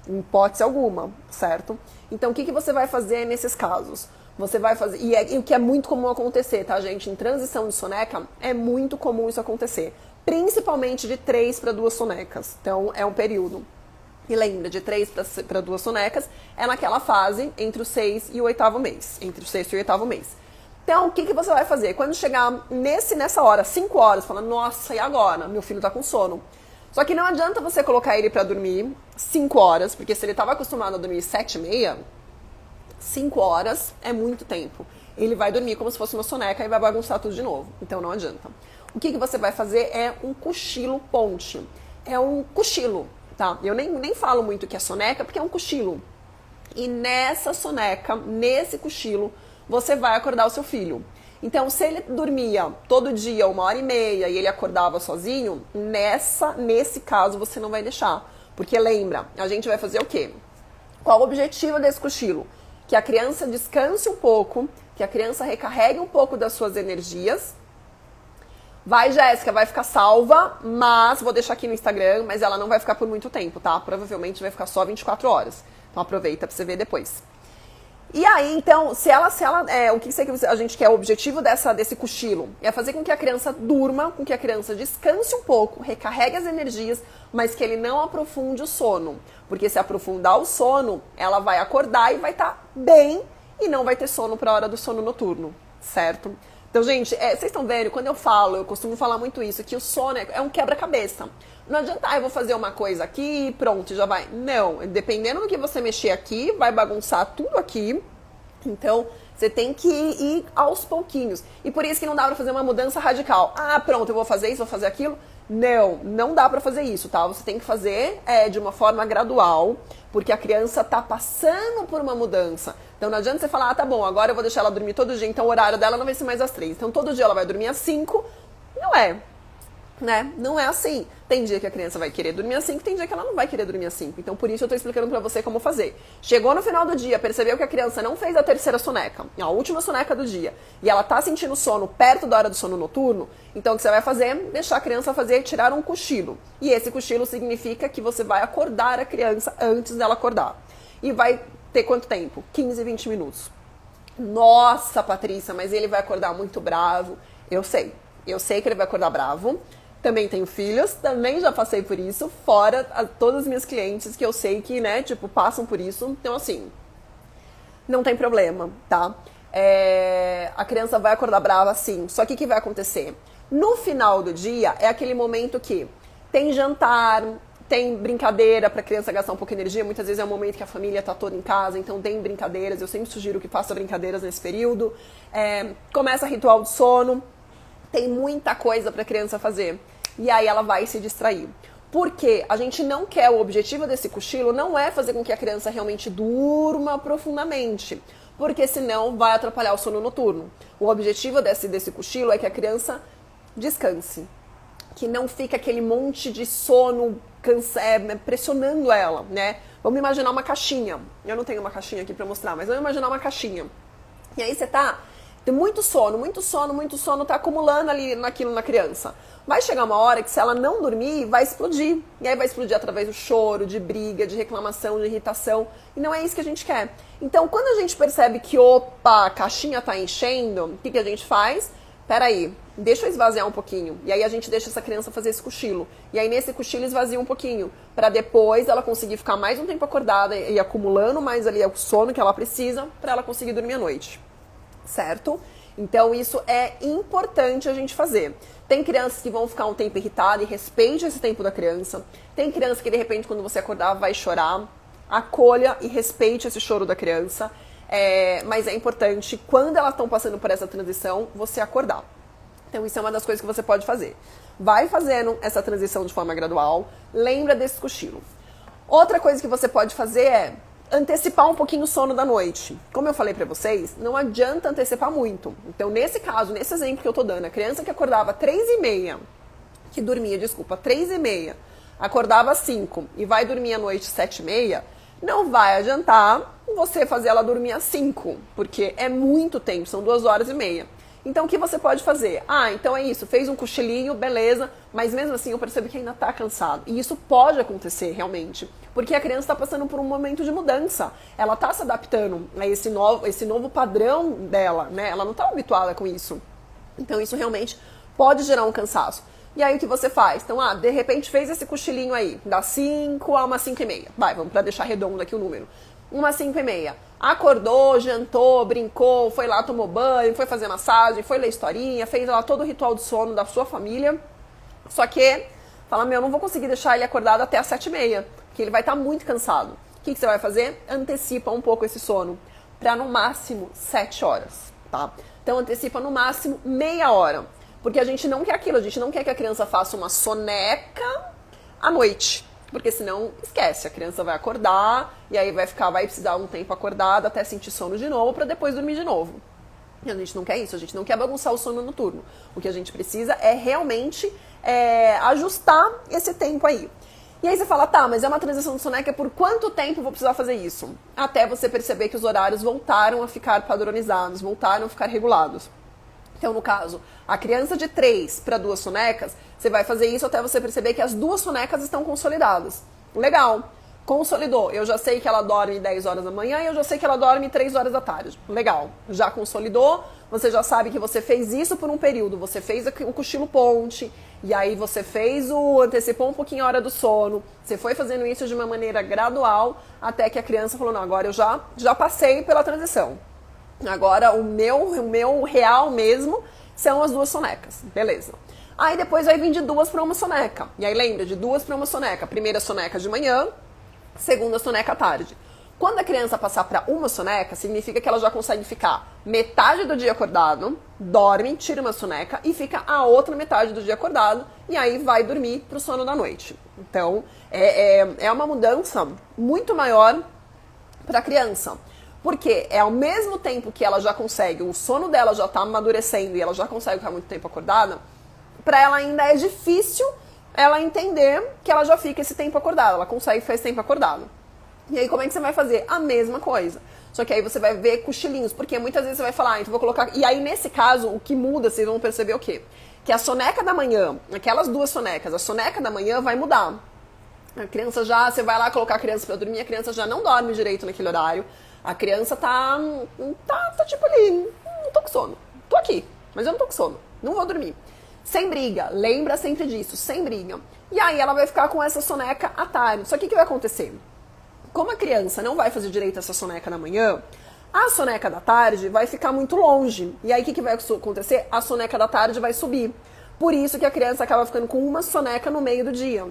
em hipótese alguma, certo? Então, o que você vai fazer nesses casos? Você vai fazer, e o que é muito comum acontecer, tá, gente? Em transição de soneca, é muito comum isso acontecer. Principalmente de 3 para 2 sonecas. Então, é um período. E lembra, de 3 para 2 sonecas, é naquela fase entre o 6 e o 8º mês. Entre o 6º e o 8º mês. Então, o que você vai fazer? Quando chegar nessa hora, 5 horas, falando, nossa, e agora? Meu filho tá com sono. Só que não adianta você colocar ele para dormir 5 horas, porque se ele estava acostumado a dormir 7h30, 5 horas é muito tempo. Ele vai dormir como se fosse uma soneca e vai bagunçar tudo de novo. Então não adianta. O que você vai fazer é um cochilo ponte. É um cochilo, tá? Eu nem falo muito que é soneca, porque é um cochilo. E nessa soneca, nesse cochilo, você vai acordar o seu filho. Então, se ele dormia todo dia 1h30 e ele acordava sozinho, nesse caso você não vai deixar. Porque lembra, a gente vai fazer o quê? Qual o objetivo desse cochilo? Que a criança descanse um pouco, que a criança recarregue um pouco das suas energias. Vai, Jéssica, vai ficar salva, mas vou deixar aqui no Instagram, mas ela não vai ficar por muito tempo, tá? Provavelmente vai ficar só 24 horas. Então aproveita pra você ver depois. E aí, então, o que a gente quer, o objetivo desse cochilo é fazer com que a criança durma, com que a criança descanse um pouco, recarregue as energias, mas que ele não aprofunde o sono. Porque se aprofundar o sono, ela vai acordar e vai estar bem e não vai ter sono para a hora do sono noturno, certo? Então, gente, vocês estão vendo, quando eu costumo falar muito isso, que o sono é um quebra-cabeça. Não adianta, eu vou fazer uma coisa aqui e pronto, já vai. Não, dependendo do que você mexer aqui, vai bagunçar tudo aqui Então, você tem que ir aos pouquinhos. E por isso que não dá pra fazer uma mudança radical. Ah, pronto, eu vou fazer isso, vou fazer aquilo. Não, não dá pra fazer isso, tá? Você tem que fazer de uma forma gradual, porque a criança tá passando por uma mudança. Então não adianta você falar, ah, tá bom, agora eu vou deixar ela dormir todo dia, então o horário dela não vai ser mais às 3. Então todo dia ela vai dormir às 5. Não é. Né? Não é assim. Tem dia que a criança vai querer dormir às 5, tem dia que ela não vai querer dormir às 5. Então, por isso eu tô explicando pra você como fazer. Chegou no final do dia, percebeu que a criança não fez a terceira soneca, a última soneca do dia, e ela tá sentindo sono perto da hora do sono noturno, então o que você vai fazer é deixar a criança fazer, tirar um cochilo. E esse cochilo significa que você vai acordar a criança antes dela acordar. E vai ter quanto tempo? 15, 20 minutos. Nossa, Patrícia, mas ele vai acordar muito bravo. Eu sei que ele vai acordar bravo. Também tenho filhos, também já passei por isso, fora todas as minhas clientes que eu sei que, né, tipo, passam por isso. Então, assim, não tem problema, tá? A criança vai acordar brava, sim. Só que o que vai acontecer? No final do dia, é aquele momento que tem jantar, tem brincadeira pra criança gastar um pouco de energia. Muitas vezes é um momento que a família tá toda em casa, então tem brincadeiras. Eu sempre sugiro que faça brincadeiras nesse período. Começa ritual de sono. Tem muita coisa pra criança fazer. E aí ela vai se distrair. Porque a gente não quer, o objetivo desse cochilo não é fazer com que a criança realmente durma profundamente. Porque senão vai atrapalhar o sono noturno. O objetivo desse cochilo é que a criança descanse. Que não fique aquele monte de sono pressionando ela, né? Vamos imaginar uma caixinha. Eu não tenho uma caixinha aqui pra mostrar, mas vamos imaginar uma caixinha. E aí você tem muito sono, tá acumulando ali naquilo na criança. Vai chegar uma hora que se ela não dormir, vai explodir. E aí vai explodir através do choro, de briga, de reclamação, de irritação. E não é isso que a gente quer. Então, quando a gente percebe que, opa, a caixinha tá enchendo, o que a gente faz? Peraí, deixa eu esvaziar um pouquinho. E aí a gente deixa essa criança fazer esse cochilo. E aí nesse cochilo esvazia um pouquinho. Pra depois ela conseguir ficar mais um tempo acordada e acumulando mais ali o sono que ela precisa pra ela conseguir dormir à noite. Certo? Então isso é importante a gente fazer. Tem crianças que vão ficar um tempo irritadas e respeite esse tempo da criança. Tem criança que de repente quando você acordar vai chorar. Acolha e respeite esse choro da criança. Mas é importante, quando elas estão passando por essa transição, você acordar. Então isso é uma das coisas que você pode fazer. Vai fazendo essa transição de forma gradual. Lembra desse cochilo. Outra coisa que você pode fazer é antecipar um pouquinho o sono da noite. Como eu falei pra vocês, não adianta antecipar muito. Então, nesse caso, nesse exemplo que eu tô dando, a criança que acordava 3h30, que dormia, 3h30, acordava às 5 e vai dormir à noite 7h30, não vai adiantar você fazer ela dormir às 5, porque é muito tempo, são 2h30. Então, o que você pode fazer? Ah, então é isso, fez um cochilinho, beleza, mas mesmo assim eu percebo que ainda tá cansado. E isso pode acontecer, realmente, porque a criança está passando por um momento de mudança. Ela está se adaptando a esse novo padrão dela, né? Ela não está habituada com isso. Então, isso realmente pode gerar um cansaço. E aí, o que você faz? Então, de repente fez esse cochilinho aí, das 5 a umas 5h30. Vai, vamos para deixar redondo aqui o número. Umas 5h30. Acordou, jantou, brincou, foi lá, tomou banho, foi fazer massagem, foi ler historinha, fez lá todo o ritual de sono da sua família. Só que, fala, eu não vou conseguir deixar ele acordado até as 7h30, porque ele vai estar muito cansado. O que você vai fazer? Antecipa um pouco esse sono, para no máximo 7 horas, tá? Então, antecipa no máximo meia hora. Porque a gente não quer aquilo, a gente não quer que a criança faça uma soneca à noite. Porque senão, esquece, a criança vai acordar e aí vai precisar um tempo acordada até sentir sono de novo para depois dormir de novo. E a gente não quer isso, a gente não quer bagunçar o sono noturno. O que a gente precisa é realmente ajustar esse tempo aí. E aí você fala, tá, mas é uma transição de soneca, por quanto tempo eu vou precisar fazer isso? Até você perceber que os horários voltaram a ficar padronizados, voltaram a ficar regulados. Então, no caso, a criança de 3 para 2 sonecas, você vai fazer isso até você perceber que as 2 sonecas estão consolidadas. Legal. Consolidou. Eu já sei que ela dorme 10 horas da manhã e eu já sei que ela dorme 3 horas da tarde. Legal. Já consolidou, você já sabe que você fez isso por um período. Você fez o cochilo ponte, e aí você antecipou um pouquinho a hora do sono. Você foi fazendo isso de uma maneira gradual, até que a criança falou, não, agora eu já passei pela transição. Agora, o meu real mesmo são as 2 sonecas. Beleza. Aí depois vai vir de 2 para uma soneca. E aí lembra, de 2 para uma soneca. Primeira soneca de manhã, segunda soneca à tarde. Quando a criança passar para uma soneca, significa que ela já consegue ficar metade do dia acordado, dorme, tira uma soneca e fica a outra metade do dia acordado e aí vai dormir pro sono da noite. Então, é uma mudança muito maior para a criança. Porque é ao mesmo tempo que ela já consegue, o sono dela já está amadurecendo e ela já consegue ficar muito tempo acordada, para ela ainda é difícil ela entender que ela já fica esse tempo acordada, ela consegue ficar esse tempo acordada. E aí como é que você vai fazer? A mesma coisa. Só que aí você vai ver cochilinhos, porque muitas vezes você vai falar, então vou colocar... E aí nesse caso, o que muda, vocês vão perceber o quê? Que a soneca da manhã, aquelas duas sonecas, a soneca da manhã vai mudar. A criança já, você vai lá colocar a criança pra dormir, a criança já não dorme direito naquele horário. A criança tá tipo ali, não tô com sono. Tô aqui, mas eu não tô com sono. Não vou dormir. Sem briga, lembra sempre disso, sem briga. E aí ela vai ficar com essa soneca à tarde. Só que o que vai acontecer? Como a criança não vai fazer direito essa soneca na manhã, a soneca da tarde vai ficar muito longe. E aí o que vai acontecer? A soneca da tarde vai subir. Por isso que a criança acaba ficando com uma soneca no meio do dia.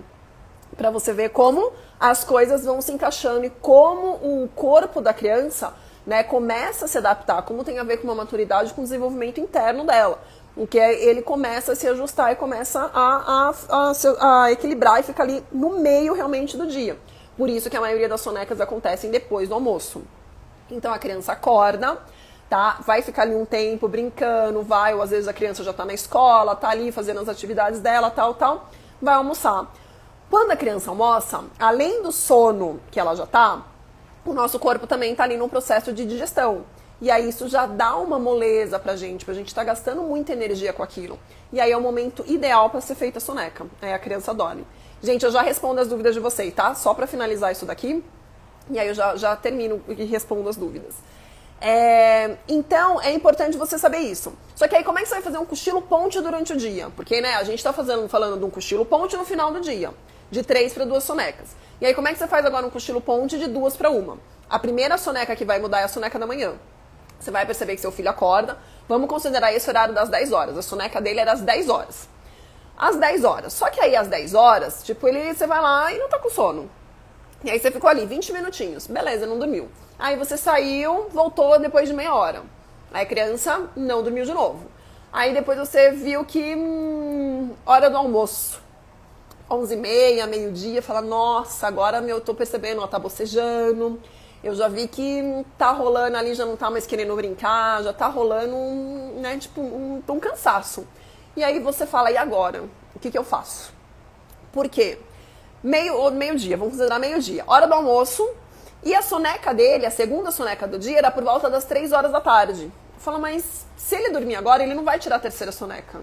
Pra você ver como as coisas vão se encaixando e como o corpo da criança, né, começa a se adaptar, como tem a ver com uma maturidade, com o desenvolvimento interno dela. O que ele começa a se ajustar e começa a equilibrar e fica ali no meio realmente do dia. Por isso que a maioria das sonecas acontecem depois do almoço. Então a criança acorda, tá? Vai ficar ali um tempo brincando, ou às vezes a criança já tá na escola, tá ali fazendo as atividades dela, tal, vai almoçar. Quando a criança almoça, além do sono que ela já tá, o nosso corpo também tá ali num processo de digestão. E aí isso já dá uma moleza pra gente tá gastando muita energia com aquilo. E aí é o momento ideal para ser feita a soneca. Aí a criança dorme. Gente, eu já respondo as dúvidas de vocês, tá? Só pra finalizar isso daqui. E aí eu já termino e respondo as dúvidas. Então, é importante você saber isso. Só que aí como é que você vai fazer um cochilo ponte durante o dia? Porque, né, a gente tá falando de um cochilo ponte no final do dia. De 3 para 2 sonecas. E aí como é que você faz agora um cochilo ponte de 2 para 1? A primeira soneca que vai mudar é a soneca da manhã. Você vai perceber que seu filho acorda. Vamos considerar esse horário das 10 horas. A soneca dele era às 10 horas. Às 10 horas. Só que aí às 10 horas, tipo, você vai lá e não tá com sono. E aí você ficou ali 20 minutinhos. Beleza, não dormiu. Aí você saiu, voltou depois de meia hora. Aí a criança não dormiu de novo. Aí depois você viu que... hora do almoço. 11h30, meio-dia, fala, nossa, agora eu tô percebendo, ela tá bocejando. Eu já vi que tá rolando ali, já não tá mais querendo brincar, já tá rolando um cansaço. E aí você fala, e agora? O que eu faço? Por quê? Meio-dia, vamos considerar meio-dia. Hora do almoço, e a soneca dele, a segunda soneca do dia, era por volta das 3 horas da tarde. Fala, mas se ele dormir agora, ele não vai tirar a terceira soneca.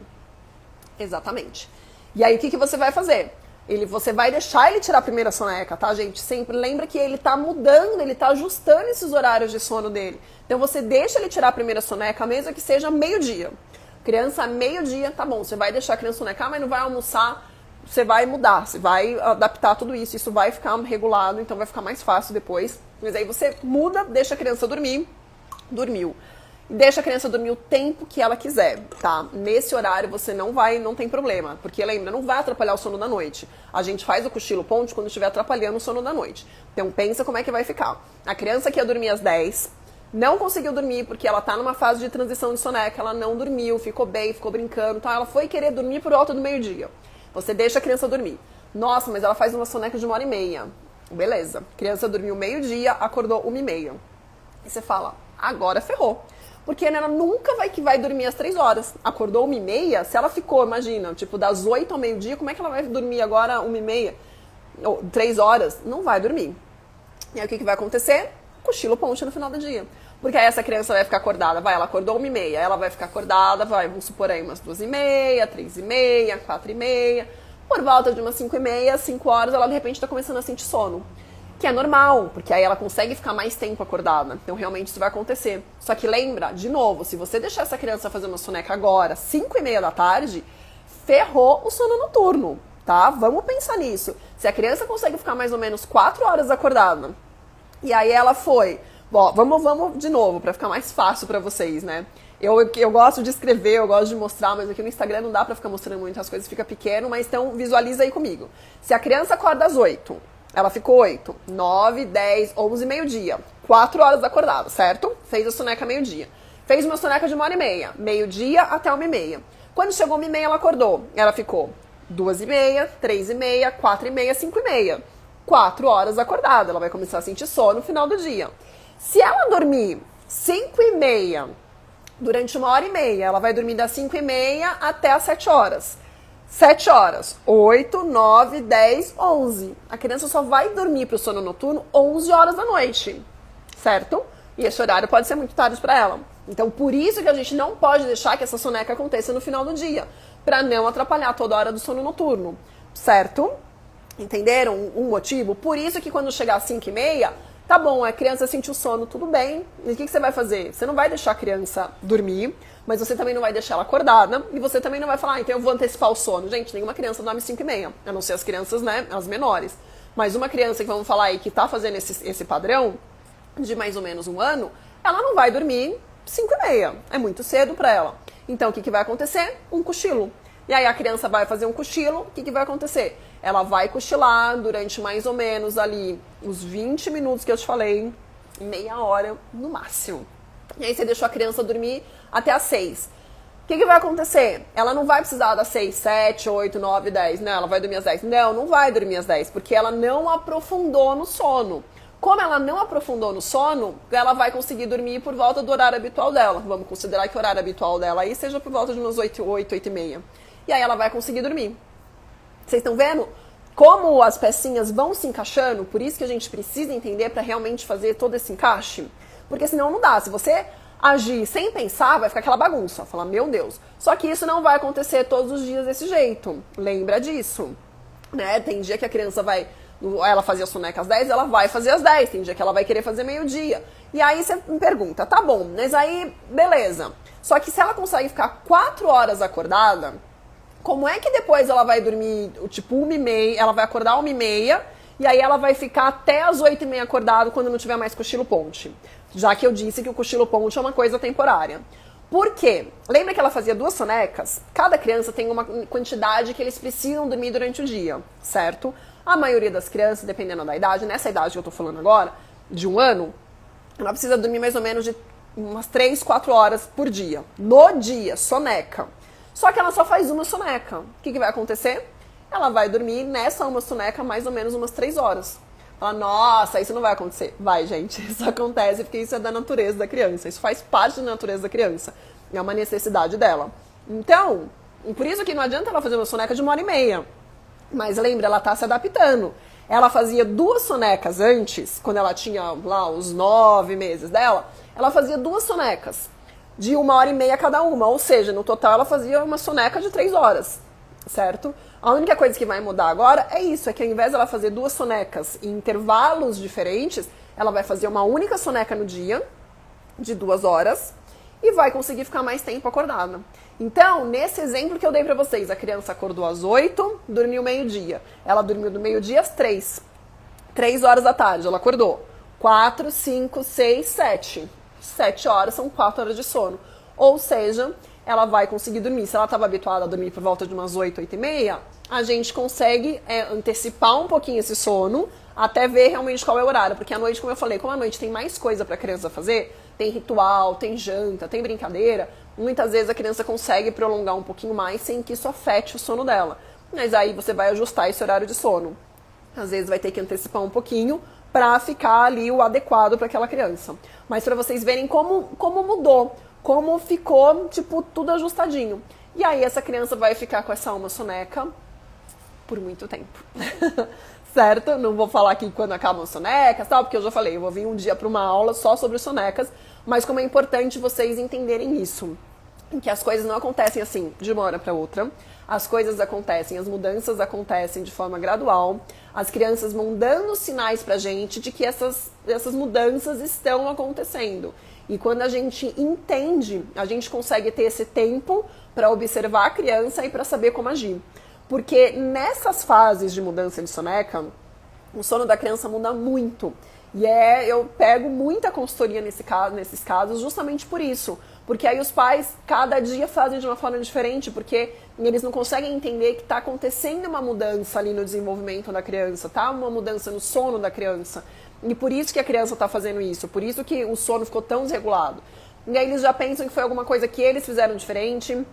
Exatamente. E aí o que você vai fazer? Você vai deixar ele tirar a primeira soneca, tá, gente? Sempre lembra que ele tá mudando, ele tá ajustando esses horários de sono dele. Então você deixa ele tirar a primeira soneca, mesmo que seja meio-dia. Criança, meio-dia, tá bom, você vai deixar a criança sonecar, mas não vai almoçar, você vai mudar, você vai adaptar tudo isso, isso vai ficar regulado, então vai ficar mais fácil depois. Mas aí você muda, deixa a criança dormir, dormiu. Deixa a criança dormir o tempo que ela quiser, tá? Nesse horário você não tem problema, porque lembra, não vai atrapalhar o sono da noite. A gente faz o cochilo ponte quando estiver atrapalhando o sono da noite. Então pensa como é que vai ficar. A criança que ia dormir às 10, não conseguiu dormir porque ela tá numa fase de transição de soneca, ela não dormiu, ficou bem, ficou brincando, tá? Ela foi querer dormir por volta do meio-dia. Você deixa a criança dormir. Nossa, mas ela faz uma soneca de 1h30. Beleza. Criança dormiu meio-dia, acordou 1h30. E você fala, agora ferrou. Porque ela nunca vai dormir às 3 horas. Acordou 1h30, se ela ficou, imagina, tipo, das 8 ao meio-dia, como é que ela vai dormir agora 1h30? Ou 3 horas? Não vai dormir. E aí o que vai acontecer? Cochilo ponte no final do dia. Porque aí essa criança vai ficar acordada, ela acordou 1h30, ela vai ficar acordada, vamos supor aí umas 2h30, 3h30, 4h30, por volta de umas 5h30, 5 horas, ela de repente está começando a sentir sono. Que é normal, porque aí ela consegue ficar mais tempo acordada. Então realmente isso vai acontecer. Só que lembra, de novo, se você deixar essa criança fazer uma soneca agora, 5h30 da tarde, ferrou o sono noturno, tá? Vamos pensar nisso. Se a criança consegue ficar mais ou menos 4 horas acordada, e aí ela foi... Bom, vamos de novo, pra ficar mais fácil pra vocês, né? Eu gosto de escrever, eu gosto de mostrar, mas aqui no Instagram não dá pra ficar mostrando muitas coisas, fica pequeno, mas então visualiza aí comigo. Se a criança acorda às 8, Ela ficou 8, 9, 10, 11, meio-dia. 4 horas acordada, certo? Fez a soneca meio-dia. Fez uma soneca de 1h30, meio-dia até 1h30. Quando chegou 1h30, ela acordou. Ela ficou 2h30, 3h30, 4h30, 5h30. 4 horas acordada. Ela vai começar a sentir sono no final do dia. Se ela dormir 5h30, durante 1h30, ela vai dormir das 5h30 até as 7 horas. 7 horas, 8, 9, 10, 11. A criança só vai dormir para o sono noturno 11 horas da noite, certo? E esse horário pode ser muito tarde para ela. Então, por isso que a gente não pode deixar que essa soneca aconteça no final do dia, para não atrapalhar toda a hora do sono noturno, certo? Entenderam um motivo? Por isso que quando chegar às 5h30, tá bom, a criança sentiu sono, tudo bem. E o que você vai fazer? Você não vai deixar a criança dormir, mas você também não vai deixar ela acordada. E você também não vai falar, então eu vou antecipar o sono. Gente, nenhuma criança dorme 5h30, a não ser as crianças, né, as menores. Mas uma criança que vamos falar aí que tá fazendo esse padrão, de mais ou menos 1 ano, ela não vai dormir 5h30. É muito cedo para ela. Então, o que vai acontecer? Um cochilo. E aí a criança vai fazer um cochilo, o que vai acontecer? Ela vai cochilar durante mais ou menos ali os 20 minutos que eu te falei, meia hora no máximo. E aí você deixou a criança dormir até às 6. O que vai acontecer? Ela não vai precisar das 6, 7, 8, 9, 10. Não, ela vai dormir às 10. Não, não vai dormir às 10, porque ela não aprofundou no sono. Como ela não aprofundou no sono, ela vai conseguir dormir por volta do horário habitual dela. Vamos considerar que o horário habitual dela aí seja por volta de umas 8, 8h30. E aí ela vai conseguir dormir. Vocês estão vendo como as pecinhas vão se encaixando? Por isso que a gente precisa entender para realmente fazer todo esse encaixe. Porque senão não dá. Se você agir sem pensar, vai ficar aquela bagunça. Falar, meu Deus. Só que isso não vai acontecer todos os dias desse jeito. Lembra disso. Né? Tem dia que a criança vai... Ela fazia soneca às 10, ela vai fazer às 10. Tem dia que ela vai querer fazer meio-dia. E aí você me pergunta, tá bom, mas aí, beleza. Só que se ela consegue ficar 4 horas acordada, como é que depois ela vai dormir, tipo, 1h30, ela vai acordar 1h30, e aí ela vai ficar até as 8h30 acordado quando não tiver mais cochilo ponte? Já que eu disse que o cochilo ponte é uma coisa temporária. Por quê? Lembra que ela fazia 2 sonecas? Cada criança tem uma quantidade que eles precisam dormir durante o dia, certo? A maioria das crianças, dependendo da idade, nessa idade que eu tô falando agora, de 1 ano, ela precisa dormir mais ou menos de umas 3, 4 horas por dia. No dia, soneca. Só que ela só faz uma soneca. O que vai acontecer? Ela vai dormir nessa uma soneca mais ou menos umas 3 horas. Fala, nossa, isso não vai acontecer. Vai, gente, isso acontece porque isso é da natureza da criança. Isso faz parte da natureza da criança. É uma necessidade dela. Então, por isso que não adianta ela fazer uma soneca de 1h30. Mas lembra, ela tá se adaptando. Ela fazia 2 sonecas antes, quando ela tinha lá os 9 meses dela, ela fazia 2 sonecas de 1h30 cada uma. Ou seja, no total ela fazia uma soneca de 3 horas, certo? A única coisa que vai mudar agora é isso, é que ao invés dela fazer 2 sonecas em intervalos diferentes, ela vai fazer uma única soneca no dia, de 2 horas, e vai conseguir ficar mais tempo acordada. Então, nesse exemplo que eu dei pra vocês, a criança acordou às 8, dormiu meio-dia. Ela dormiu do meio-dia às 3. 3 horas da tarde, ela acordou. 4, 5, 6, 7. 7 horas são 4 horas de sono. Ou seja, ela vai conseguir dormir. Se ela estava habituada a dormir por volta de umas 8, 8h30, a gente consegue antecipar um pouquinho esse sono até ver realmente qual é o horário. Porque à noite, como eu falei, como à noite tem mais coisa pra criança fazer, tem ritual, tem janta, tem brincadeira, muitas vezes a criança consegue prolongar um pouquinho mais sem que isso afete o sono dela. Mas aí você vai ajustar esse horário de sono. Às vezes vai ter que antecipar um pouquinho para ficar ali o adequado para aquela criança. Mas para vocês verem como mudou, como ficou, tipo, tudo ajustadinho. E aí essa criança vai ficar com essa uma soneca por muito tempo. Certo? Não vou falar aqui quando acabam as sonecas, tal, porque eu já falei, eu vou vir um dia para uma aula só sobre sonecas, mas como é importante vocês entenderem isso, que as coisas não acontecem assim, de uma hora para outra. As coisas acontecem, as mudanças acontecem de forma gradual. As crianças vão dando sinais pra gente de que essas mudanças estão acontecendo. E quando a gente entende, a gente consegue ter esse tempo para observar a criança e para saber como agir. Porque nessas fases de mudança de soneca, o sono da criança muda muito. E eu pego muita consultoria nesses casos justamente por isso. Porque aí os pais, cada dia, fazem de uma forma diferente. Porque e eles não conseguem entender que está acontecendo uma mudança ali no desenvolvimento da criança, tá? Uma mudança no sono da criança. E por isso que a criança está fazendo isso, por isso que o sono ficou tão desregulado. E aí eles já pensam que foi alguma coisa que eles fizeram diferente,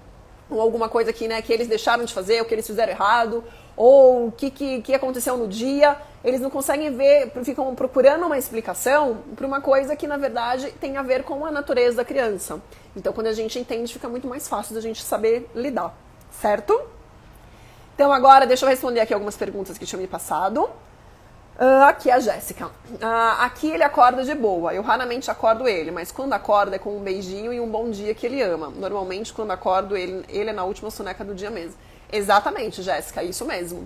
ou alguma coisa que, né, que eles deixaram de fazer, ou que eles fizeram errado, ou o que aconteceu no dia. Eles não conseguem ver, ficam procurando uma explicação para uma coisa que, na verdade, tem a ver com a natureza da criança. Então, quando a gente entende, fica muito mais fácil da gente saber lidar, certo? Então, agora, deixa eu responder aqui algumas perguntas que tinham me passado. Aqui é a Jéssica. Aqui ele acorda de boa. Eu raramente acordo ele, mas quando acorda é com um beijinho e um bom dia que ele ama. Normalmente, quando acordo ele é na última soneca do dia mesmo. Exatamente, Jéssica, isso mesmo.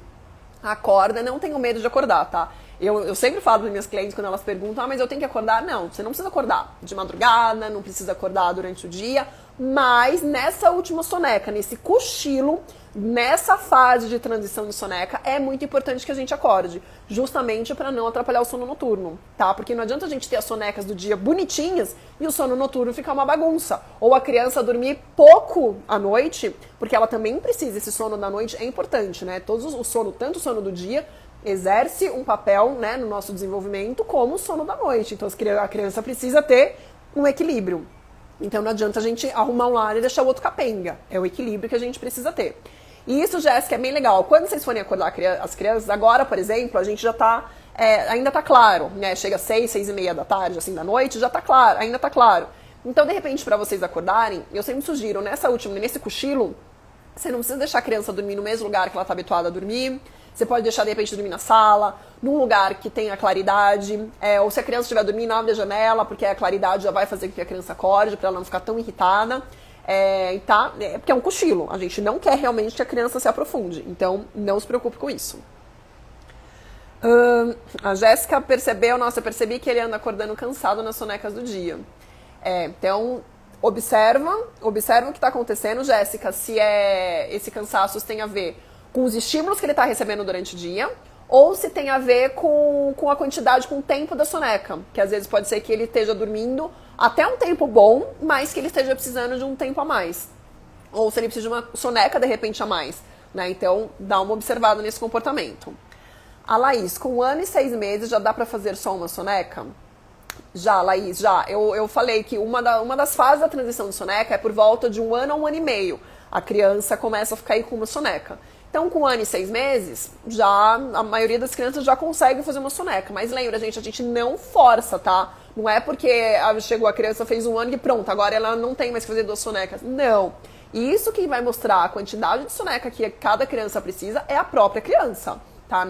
Acorda, não tenho medo de acordar, tá? Eu sempre falo para minhas clientes quando elas perguntam, mas eu tenho que acordar? Não, você não precisa acordar de madrugada, não precisa acordar durante o dia, mas nessa última soneca, nesse cochilo, nessa fase de transição de soneca, é muito importante que a gente acorde, justamente para não atrapalhar o sono noturno, tá? Porque não adianta a gente ter as sonecas do dia bonitinhas e o sono noturno ficar uma bagunça. Ou a criança dormir pouco à noite, porque ela também precisa, esse sono da noite é importante, né? Tanto o sono do dia exerce um papel, né, no nosso desenvolvimento, como o sono da noite. Então a criança precisa ter um equilíbrio. Então não adianta a gente arrumar um lado e deixar o outro capenga. É o equilíbrio que a gente precisa ter. E isso, Jéssica, é bem legal. Quando vocês forem acordar as crianças, agora, por exemplo, a gente já tá, ainda tá claro, né? Chega às 6h30 da tarde, assim, da noite, já tá claro, ainda tá claro. Então, de repente, para vocês acordarem, eu sempre sugiro, nesse cochilo, você não precisa deixar a criança dormir no mesmo lugar que ela tá habituada a dormir. Você pode deixar, de repente, dormir na sala, num lugar que tenha claridade. Ou se a criança estiver dormindo, abre a janela, porque a claridade já vai fazer com que a criança acorde, para ela não ficar tão irritada. Porque é um cochilo. A gente não quer realmente que a criança se aprofunde. Então, não se preocupe com isso. A Jéssica percebeu, eu percebi que ele anda acordando cansado nas sonecas do dia. Então, observa o que está acontecendo, Jéssica, se esse cansaço tem a ver com os estímulos que ele está recebendo durante o dia, ou se tem a ver com a quantidade, com o tempo da soneca. Que às vezes pode ser que ele esteja dormindo até um tempo bom, mas que ele esteja precisando de um tempo a mais. Ou se ele precisa de uma soneca, de repente, a mais. Né? Então, dá uma observada nesse comportamento. A Laís, com 1 ano e 6 meses, já dá para fazer só uma soneca? Já, Laís, já. Eu falei que uma das fases da transição de soneca é por volta de 1 ano a 1 ano e meio. A criança começa a ficar aí com uma soneca. Então, com 1 ano e 6 meses, já a maioria das crianças já consegue fazer uma soneca. Mas lembra, gente, a gente não força, tá? Não é porque chegou a criança, fez 1 ano e pronto, agora ela não tem mais que fazer 2 sonecas. Não. E isso que vai mostrar a quantidade de soneca que cada criança precisa é a própria criança, tá?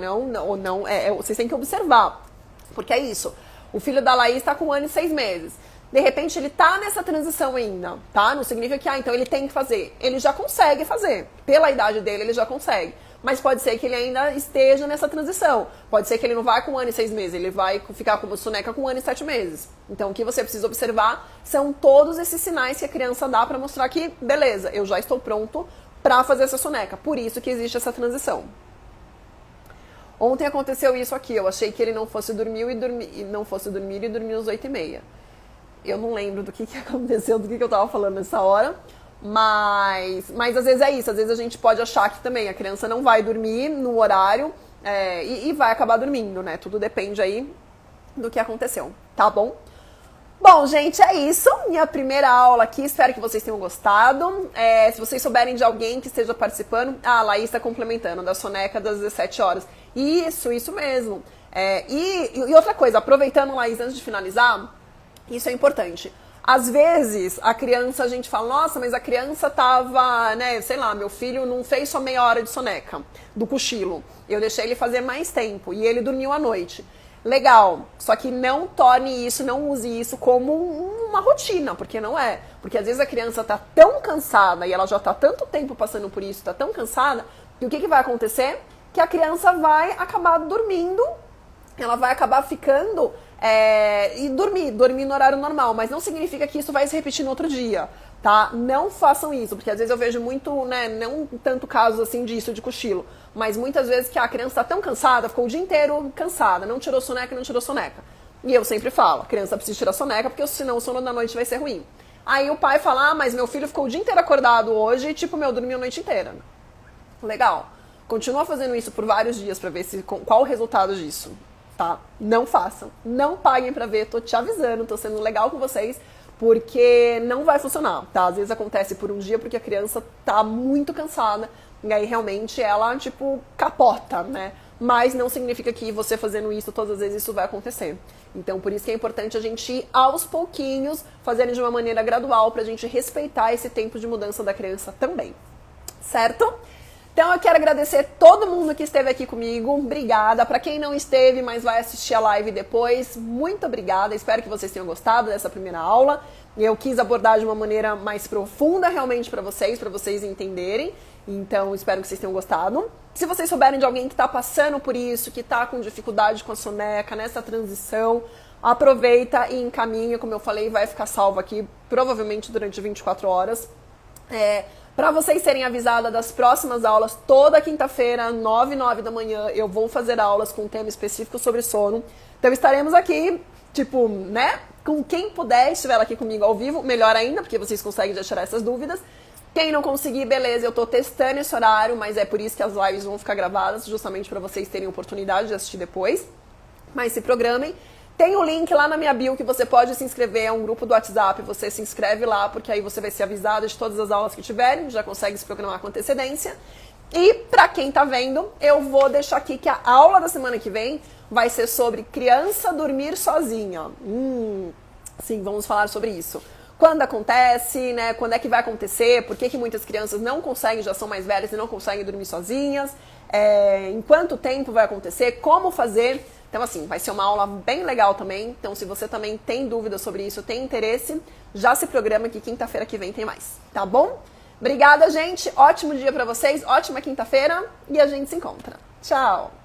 Vocês têm que observar. Porque é isso. O filho da Laís está com 1 ano e 6 meses. De repente, ele tá nessa transição ainda, tá? Não significa que, então ele tem que fazer. Ele já consegue fazer. Pela idade dele, ele já consegue. Mas pode ser que ele ainda esteja nessa transição. Pode ser que ele não vá com 1 ano e 6 meses. Ele vai ficar com uma soneca com 1 ano e 7 meses. Então, o que você precisa observar são todos esses sinais que a criança dá para mostrar que, beleza, eu já estou pronto para fazer essa soneca. Por isso que existe essa transição. Ontem aconteceu isso aqui. Eu achei que ele não fosse dormir e dormiu às 8h30. Eu não lembro do que aconteceu, do que eu tava falando nessa hora, mas às vezes é isso, às vezes a gente pode achar que também a criança não vai dormir no horário e vai acabar dormindo, né? Tudo depende aí do que aconteceu, tá bom? Bom, gente, é isso, minha primeira aula aqui, espero que vocês tenham gostado. Se vocês souberem de alguém que esteja participando, a Laís está complementando, da soneca das 17 horas. Isso mesmo. E outra coisa, aproveitando, Laís, antes de finalizar, isso é importante. Às vezes, a criança, a gente fala, nossa, mas a criança tava, né, sei lá, meu filho não fez só meia hora de soneca, do cochilo. Eu deixei ele fazer mais tempo e ele dormiu à noite. Legal, só que não torne isso, não use isso como uma rotina, porque não é. Porque às vezes a criança tá tão cansada e ela já tá tanto tempo passando por isso, tá tão cansada, que o que vai acontecer? Que a criança vai acabar dormindo, ela vai acabar ficando e dormir no horário normal, mas não significa que isso vai se repetir no outro dia, tá? Não façam isso, porque às vezes eu vejo muito, né, não tanto casos assim disso, de cochilo, mas muitas vezes que a criança tá tão cansada, ficou o dia inteiro cansada, não tirou soneca. E eu sempre falo, a criança precisa tirar soneca, porque senão o sono da noite vai ser ruim. Aí o pai fala, mas meu filho ficou o dia inteiro acordado hoje e, dormiu a noite inteira. Legal. Continua fazendo isso por vários dias pra ver qual o resultado disso, tá? Não façam. Não paguem pra ver. Tô te avisando, tô sendo legal com vocês, porque não vai funcionar, tá? Às vezes acontece por um dia porque a criança tá muito cansada e aí realmente ela, tipo, capota, né? Mas não significa que você fazendo isso todas as vezes isso vai acontecer. Então, por isso que é importante a gente ir aos pouquinhos, fazendo de uma maneira gradual pra gente respeitar esse tempo de mudança da criança também. Certo? Então eu quero agradecer todo mundo que esteve aqui comigo, obrigada. Para quem não esteve, mas vai assistir a live depois, muito obrigada. Espero que vocês tenham gostado dessa primeira aula. Eu quis abordar de uma maneira mais profunda realmente para vocês entenderem. Então espero que vocês tenham gostado. Se vocês souberem de alguém que está passando por isso, que está com dificuldade com a soneca, nessa transição, aproveita e encaminha, como eu falei, vai ficar salvo aqui provavelmente durante 24 horas. Para vocês serem avisadas das próximas aulas, toda quinta-feira, 9 e 9 da manhã, eu vou fazer aulas com um tema específico sobre sono. Então estaremos aqui, tipo, né, com quem puder estiver aqui comigo ao vivo, melhor ainda, porque vocês conseguem já tirar essas dúvidas. Quem não conseguir, beleza, eu tô testando esse horário, mas é por isso que as lives vão ficar gravadas, justamente para vocês terem oportunidade de assistir depois. Mas se programem. Tem o link lá na minha bio que você pode se inscrever, é um grupo do WhatsApp, você se inscreve lá, porque aí você vai ser avisado de todas as aulas que tiverem, já consegue se programar com antecedência. E pra quem tá vendo, eu vou deixar aqui que a aula da semana que vem vai ser sobre criança dormir sozinha. Sim, vamos falar sobre isso. Quando acontece, né? Quando é que vai acontecer? Por que muitas crianças não conseguem, já são mais velhas e não conseguem dormir sozinhas? Em quanto tempo vai acontecer? Como fazer? Então, assim, vai ser uma aula bem legal também. Então, se você também tem dúvidas sobre isso, tem interesse, já se programa que quinta-feira que vem tem mais, tá bom? Obrigada, gente. Ótimo dia pra vocês, ótima quinta-feira e a gente se encontra. Tchau!